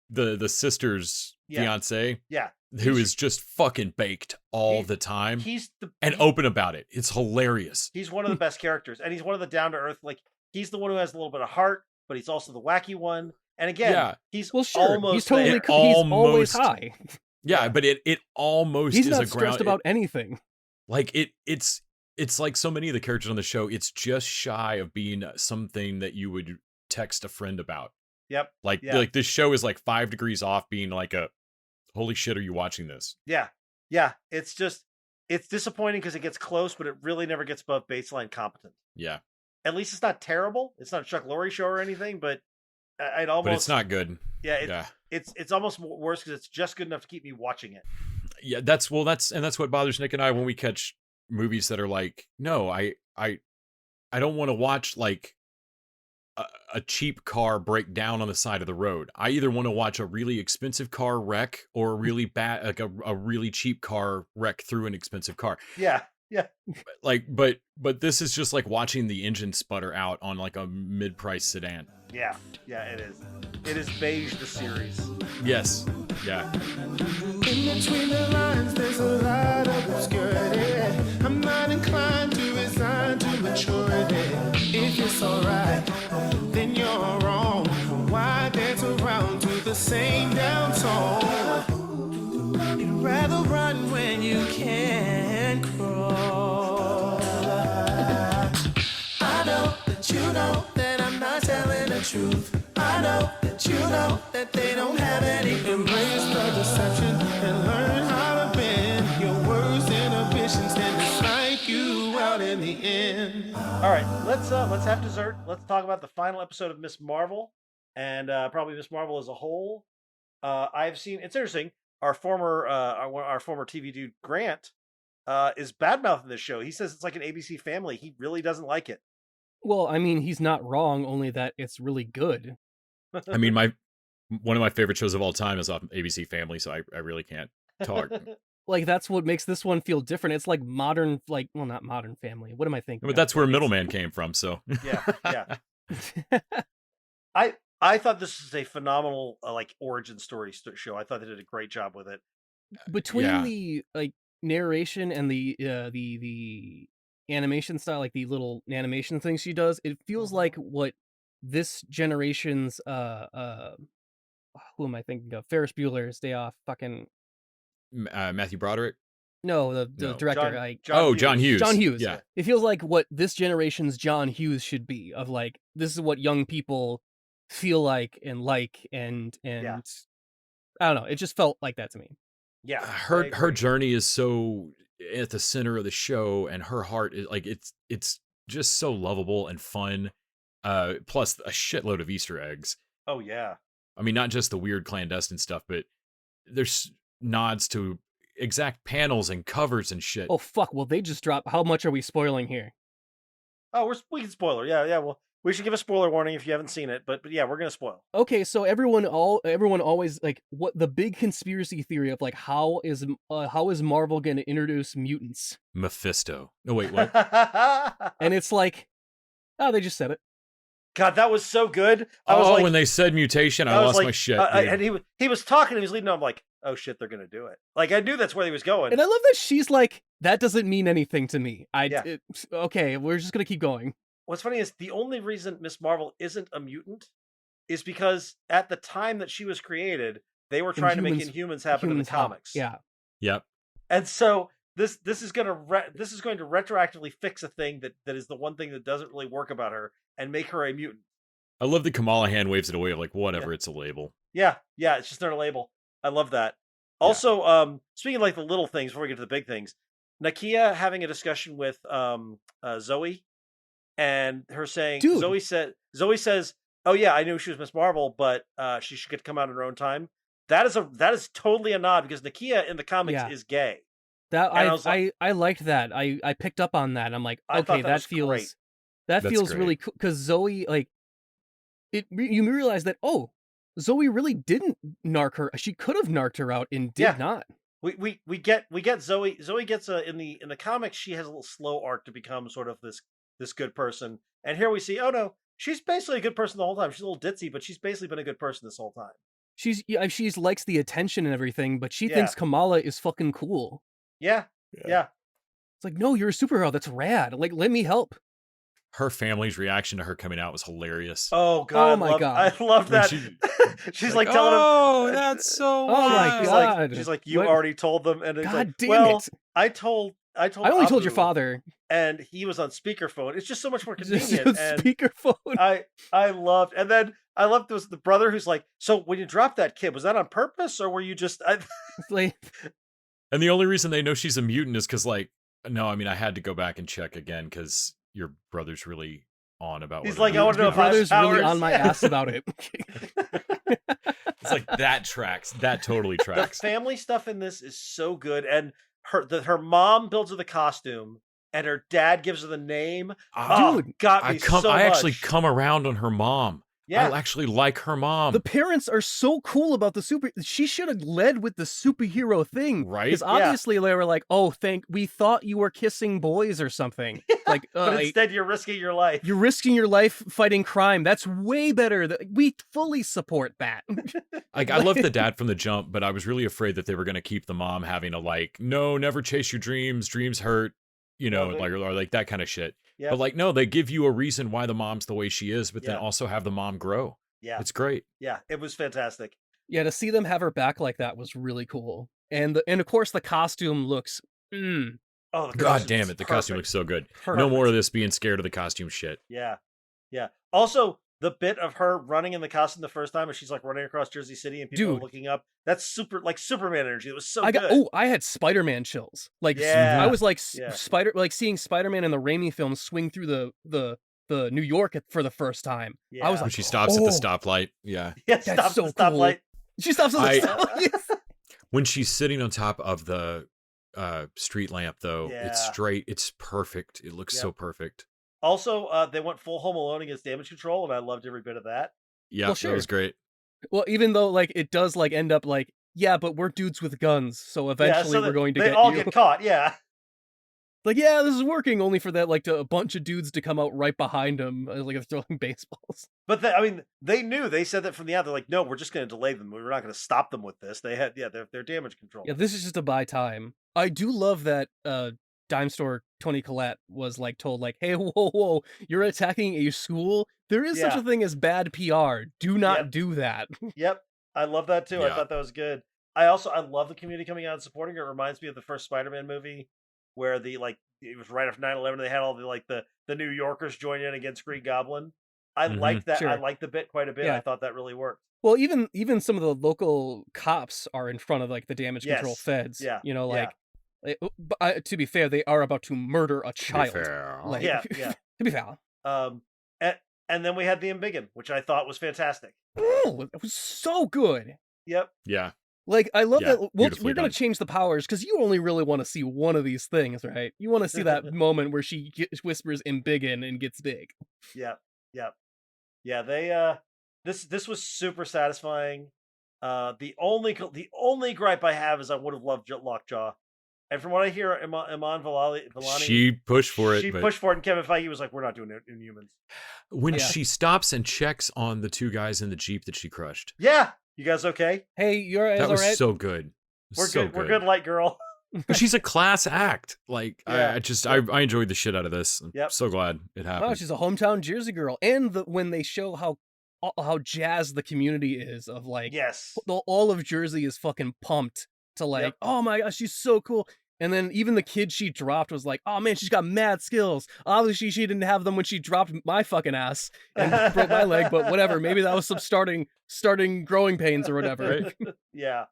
the sister's Yeah. fiance, Yeah. who is just fucking baked all He- the time He's and open about it. It's hilarious. He's one of the best characters, and he's one of the down to earth. Like he's the one who has a little bit of heart, but he's also the wacky one. And again, Yeah. he's Well, sure. almost He's totally. there. He's always Almost- high. Yeah, but it almost He's is not a stressed ground. about anything. Like it's like so many of the characters on the show. It's just shy of being something that you would text a friend about. Yep. Like Yeah. like this show is like 5 degrees off being like a holy shit, are you watching this? Yeah. It's disappointing because it gets close, but it really never gets above baseline competent. Yeah, At least it's not terrible. It's not a Chuck Lorre show or anything, but I'd almost. but it's not good. Yeah. It's almost worse because it's just good enough to keep me watching it. Yeah, that's what bothers Nick and I when we catch movies that are like, no, I don't want to watch like a cheap car break down on the side of the road. I either want to watch a really expensive car wreck or a really bad, like a really cheap car wreck through an expensive car. Yeah. Like, but this is just like watching the engine sputter out on like a mid-price sedan. Yeah. It is. It is beige the series. Yes. Yeah. In between the lines, there's a lot of obscurity. I'm not inclined to resign to maturity. If it's alright, then you're wrong. Why dance around to the same down tone? You'd rather run when you can crawl. I know that you know that I'm not telling the truth. I know that you know that they don't have any. Embrace the deception and learn how to bend your words and ambitions and strike you out in the end. All right, let's have dessert. Let's talk about the final episode of Miss Marvel, and probably Miss Marvel as a whole. I've seen. It's interesting. Our former TV dude Grant is badmouthing this show. He says it's like an ABC Family. He really doesn't like it. Well, I mean, he's not wrong. Only that it's really good. I mean, one of my favorite shows of all time is off ABC Family, so I really can't talk. Like that's what makes this one feel different. It's like modern, like well, not Modern Family. What am I thinking? But that's where Middleman came from. So Yeah. I thought this was a phenomenal like origin story show. I thought they did a great job with it. Between Yeah. the like narration and the animation style, like the little animation things she does, it feels like what this generation's who am I thinking of? Ferris Bueller's Day Off. Fucking Matthew Broderick. no, the No. director. John Hughes. John Hughes. Yeah. It feels like what this generation's John Hughes should be. Of like, this is what young people feel like, and Yeah. I don't know. It just felt like that to me. Yeah. I Her agree. journey is so at the center of the show, and her heart is like it's just so lovable and fun. Plus a shitload of Easter eggs. Oh yeah. I mean, not just the weird clandestine stuff, but there's nods to exact panels and covers and shit. Oh fuck! Well, they just dropped. How much are we spoiling here? Oh, we can spoiler. Yeah. Well, we should give a spoiler warning if you haven't seen it. But yeah, we're gonna spoil. Okay, so everyone always like what the big conspiracy theory of like how is Marvel going to introduce mutants? Mephisto. No, wait, what? And it's like, oh, they just said it. God, that was so good. I was like, when they said mutation, I was lost like, my shit. and dude. he was talking. He was leading. I'm like, oh shit, they're gonna do it. Like I knew that's where he was going. And I love that she's like, that doesn't mean anything to me. Yeah. Okay, we're just gonna keep going. What's funny is the only reason Miss Marvel isn't a mutant is because at the time that she was created, they were trying to make Inhumans happen in the comics. Yeah. Yep. And so this is going to retroactively fix a thing that is the one thing that doesn't really work about her and make her a mutant. I love that Kamala hand waves it away like whatever, it's a label. Yeah, it's just not a label. I love that. Also, speaking of like the little things before we get to the big things, Nakia having a discussion with Zoe, and her saying, Dude. Zoe says, "Oh yeah, I knew she was Miss Marvel, but she should get to come out on her own time." That is totally a nod because Nakia in the comics is gay. That And I was like- I liked that. I picked up on that. I'm like, I thought okay, that was great. that That's feels great. really cool because Zoe like you realize that Zoe really didn't narc her. She could have narked her out and did Yeah. not. We get Zoe. Zoe gets in the comics. She has a little slow arc to become sort of this good person. And here we see, oh no, she's basically a good person the whole time. She's a little ditzy, but she's basically been a good person this whole time. she's likes the attention and everything, but she Yeah. thinks Kamala is fucking cool. Yeah. It's like, no, you're a superhero. That's rad. Like, let me help. Her family's reaction to her coming out was hilarious. Oh god. Oh my God. I love When that. she- She's like telling him. "Oh, that's so Oh my wild." God. She's like, you What? already told them, and he's God like, damn well, it. I only told your father. and he was on speakerphone. It's just so much more Just convenient. And speakerphone. I loved, and then I loved the brother who's like, so when you dropped that kid, was that on purpose or were you just? It's like, And the only reason they know she's a mutant is because, like, no, I mean, I had to go back and check again because your brother's really on about. He's whether like, I want to know your if I have brother's really powers. on my Yeah. ass about it. It's like that tracks. That totally The tracks. family stuff in this is so good, and her mom builds her the costume, and her dad gives her the name. Oh, Dude, got me I actually much. come around on her mom. Yeah, I actually like her mom. The parents are so cool about the super. She should have led with the superhero thing, Right? Because obviously they were like, "Oh, we thought you were kissing boys or something." Like, but instead you're risking your life. you're risking your life fighting crime. That's way better. We fully support that. Like, I love the dad from the jump, but I was really afraid that they were going to keep the mom having a, like, no, never chase your dreams. Dreams hurt, you know, Well, like, or like that kind of shit. Yeah, But, like, no, they give you a reason why the mom's the way she is, but then Yeah. also have the mom grow. yeah, It's great. yeah. It was fantastic. Yeah, to see them have her back like that was really cool. And of course the costume looks Oh, the God costume damn is it, the costume perfect. looks so good. perfect. No more of this being scared of the costume shit. Yeah, yeah. Also, the bit of her running in the costume the first time, and she's like running across Jersey City, and people are Dude. looking up. That's super, like Superman energy. It was so I good. had Spider-Man chills. Like Yeah. I was like Yeah. seeing Spider-Man in the Raimi film swing through the New York for the first time. Yeah. I was When like, she stops at the "Oh." stoplight. Yeah. Yeah, That's stop so the stoplight. She stops on the I- stoplight. When she's sitting on top of the street lamp, though, Yeah. it's straight. It's perfect. It looks Yep. so perfect. Also, they went full Home Alone against Damage Control, and I loved every bit of that. Yeah, Well, that was great. Well, even though like it does like end up like, yeah, but we're dudes with guns, so eventually yeah, so we're going to they get all you. get caught. Yeah, Like, yeah, this is working, only for that like a bunch of dudes to come out right behind him, like they're throwing baseballs. but I mean, they knew. They said that from the out. They're like, no, we're just going to delay them. We're not going to stop them with this. They had, they're Damage Control. Yeah, this is just to buy time. I do love that Dime Store Tony Collette was like told like, hey, whoa, you're attacking a school. There is such Yeah. a thing as bad PR. Do not Yep. do that. Yep, I love that too. I Yeah. thought that was good. I love the community coming out and supporting it. It reminds me of the first Spider-Man movie, where it was right after 9/11. They had all the New Yorkers join in against Green Goblin. I Mhm. liked that. I Sure. liked the bit quite a bit. Yeah. I thought that really worked. Well, even some of the local cops are in front of like the damage control Yes. feds. Yeah. You know, Yeah. like to be fair, they are about to murder a child. Like, Yeah, to be fair. And then we had the Embiggen, which I thought was fantastic. Oh, it was so good. Yep. Yeah. Like, I love Yeah, that beautifully we're going done. to change the powers because you only really want to see one of these things, right? You want to see that moment where she whispers "Embiggen" and gets big. Yep. Yep. Yeah. They this was super satisfying. The only gripe I have is I would have loved Lockjaw, and from what I hear, Iman Vellani, She pushed for it. She but pushed for it, and Kevin Feige was like, "We're not doing Inhumans." when Yeah. she stops and checks on the two guys in the Jeep that she crushed, Yeah. You guys okay? Hey, you're that all was right? so good. We're so good. We're good, light girl. But she's a class act. Like, Yeah. I enjoyed the shit out of this. I'm Yep. so glad it happened. Wow, she's a hometown Jersey girl, and when they show how jazzed the community is of like, Yes. all of Jersey is fucking pumped to like, Yep. oh my gosh, she's so cool. And then even the kid she dropped was like, oh man, she's got mad skills. Obviously, she didn't have them when she dropped my fucking ass and broke my leg, but whatever. Maybe that was some starting growing pains or whatever. Right? Yeah.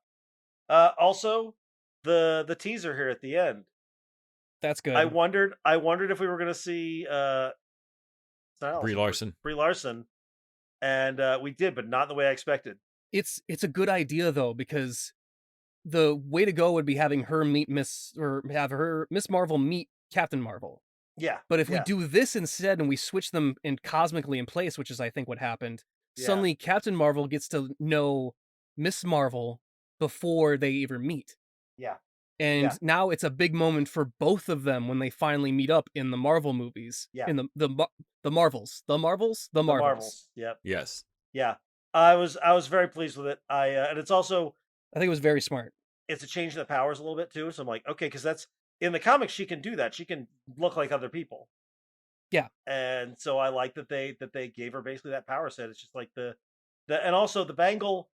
Also, the teaser here at the end. That's good. I wondered if we were going to see Brie Larson. Brie Larson, and we did, but not in the way I expected. It's a good idea though, because the way to go would be having her meet Miss Marvel meet Captain Marvel. Yeah. But if we Yeah. do this instead and we switch them cosmically in place, which is I think what happened, Yeah. suddenly Captain Marvel gets to know Miss Marvel before they ever meet. Yeah. And Yeah. now it's a big moment for both of them when they finally meet up in the Marvel movies. Yeah. In the Marvels. The Marvels? The Marvels. Yep. Yes. Yeah. I was very pleased with it. And it's also I think it was very smart. it's a change in the powers a little bit too. So I'm like, okay, because that's in the comics she can do that. She can look like other people. Yeah. And so I like that they gave her basically that power set. It's just like the and also the bangle.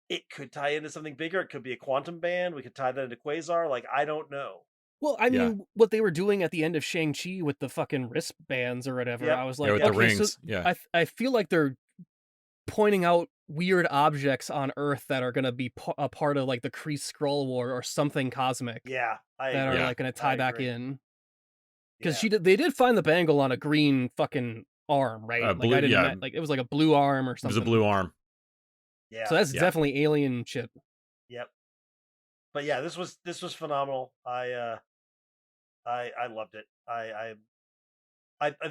It could tie into something bigger. It could be a quantum band. We could tie that into Quasar. Like, I don't know. Well, I Yeah. mean, what they were doing at the end of Shang-Chi with the fucking wristbands or whatever, Yep. I was Yeah, like, with the okay, rings. so Yeah. I feel like they're pointing out weird objects on Earth that are going to be a part of like the Kree Skrull War or something cosmic Yeah, I that agree. are like going to tie back agree. in. Because Yeah. they did find the bangle on a green fucking arm, right? Like blue- I didn't yeah. like it was like a blue arm or It something. was a blue arm. Yeah. So that's Yeah. definitely alien shit. Yep. But yeah, this was phenomenal. I loved it. I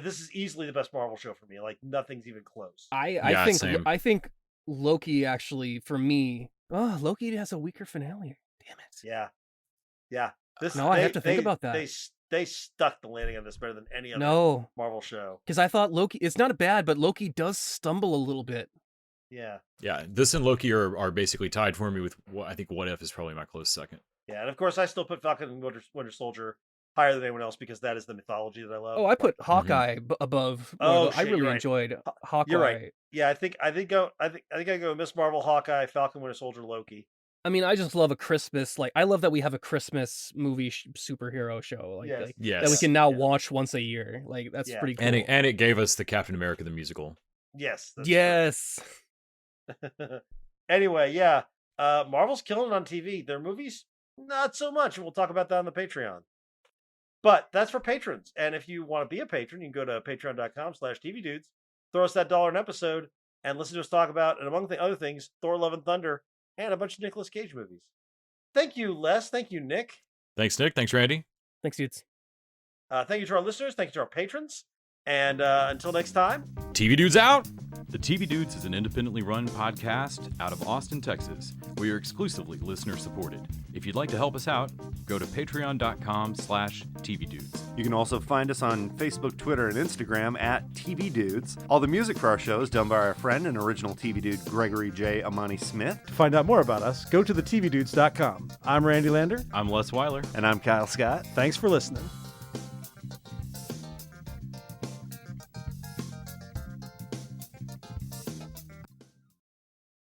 this is easily the best Marvel show for me. Like nothing's even close. I same. think Loki actually for me. Oh, Loki has a weaker finale. Damn it. Yeah. Yeah. This No, I have to think about that. They stuck the landing on this better than any other No, Marvel show. because I thought Loki. It's not bad, but Loki does stumble a little bit. Yeah. Yeah, this and Loki are basically tied for me with I think What If is probably my close second. Yeah, and of course I still put Falcon and Winter Soldier higher than anyone else because that is the mythology that I love. Oh, I put Hawkeye above. Oh, I shit, really you're right. enjoyed Hawkeye. You're right. Yeah, I think I go Miss Marvel, Hawkeye, Falcon, Winter Soldier, Loki. I mean, I just love a Christmas. Like, I love that we have a Christmas movie superhero show. Like, Yes. Yes. that we can now watch once a year. Like, that's Yeah. pretty cool. And it gave us the Captain America the musical. Yes. that's Yes. true. Anyway, yeah. Marvel's killing it on TV. Their movies, not so much. We'll talk about that on the Patreon. But that's for patrons. And if you want to be a patron, you can go to patreon.com/TVDudes, throw us that $1 an episode, and listen to us talk about, and among the other things, Thor: Love and Thunder, and a bunch of Nicolas Cage movies. Thank you, Les. Thank you, Nick. Thanks, Nick. Thanks, Randy. Thanks, dudes. Thank you to our listeners. Thank you to our patrons. And until next time. TV Dudes out. The TV Dudes is an independently run podcast out of Austin, Texas. We are exclusively listener supported. If you'd like to help us out, go to patreon.com/TVDudes. You can also find us on Facebook, Twitter, and Instagram at TV Dudes. All the music for our show is done by our friend and original TV Dude Gregory J. Amani Smith. To find out more about us, go to thetvdudes.com. I'm Randy Lander. I'm Les Weiler. And I'm Kyle Scott. Thanks for listening.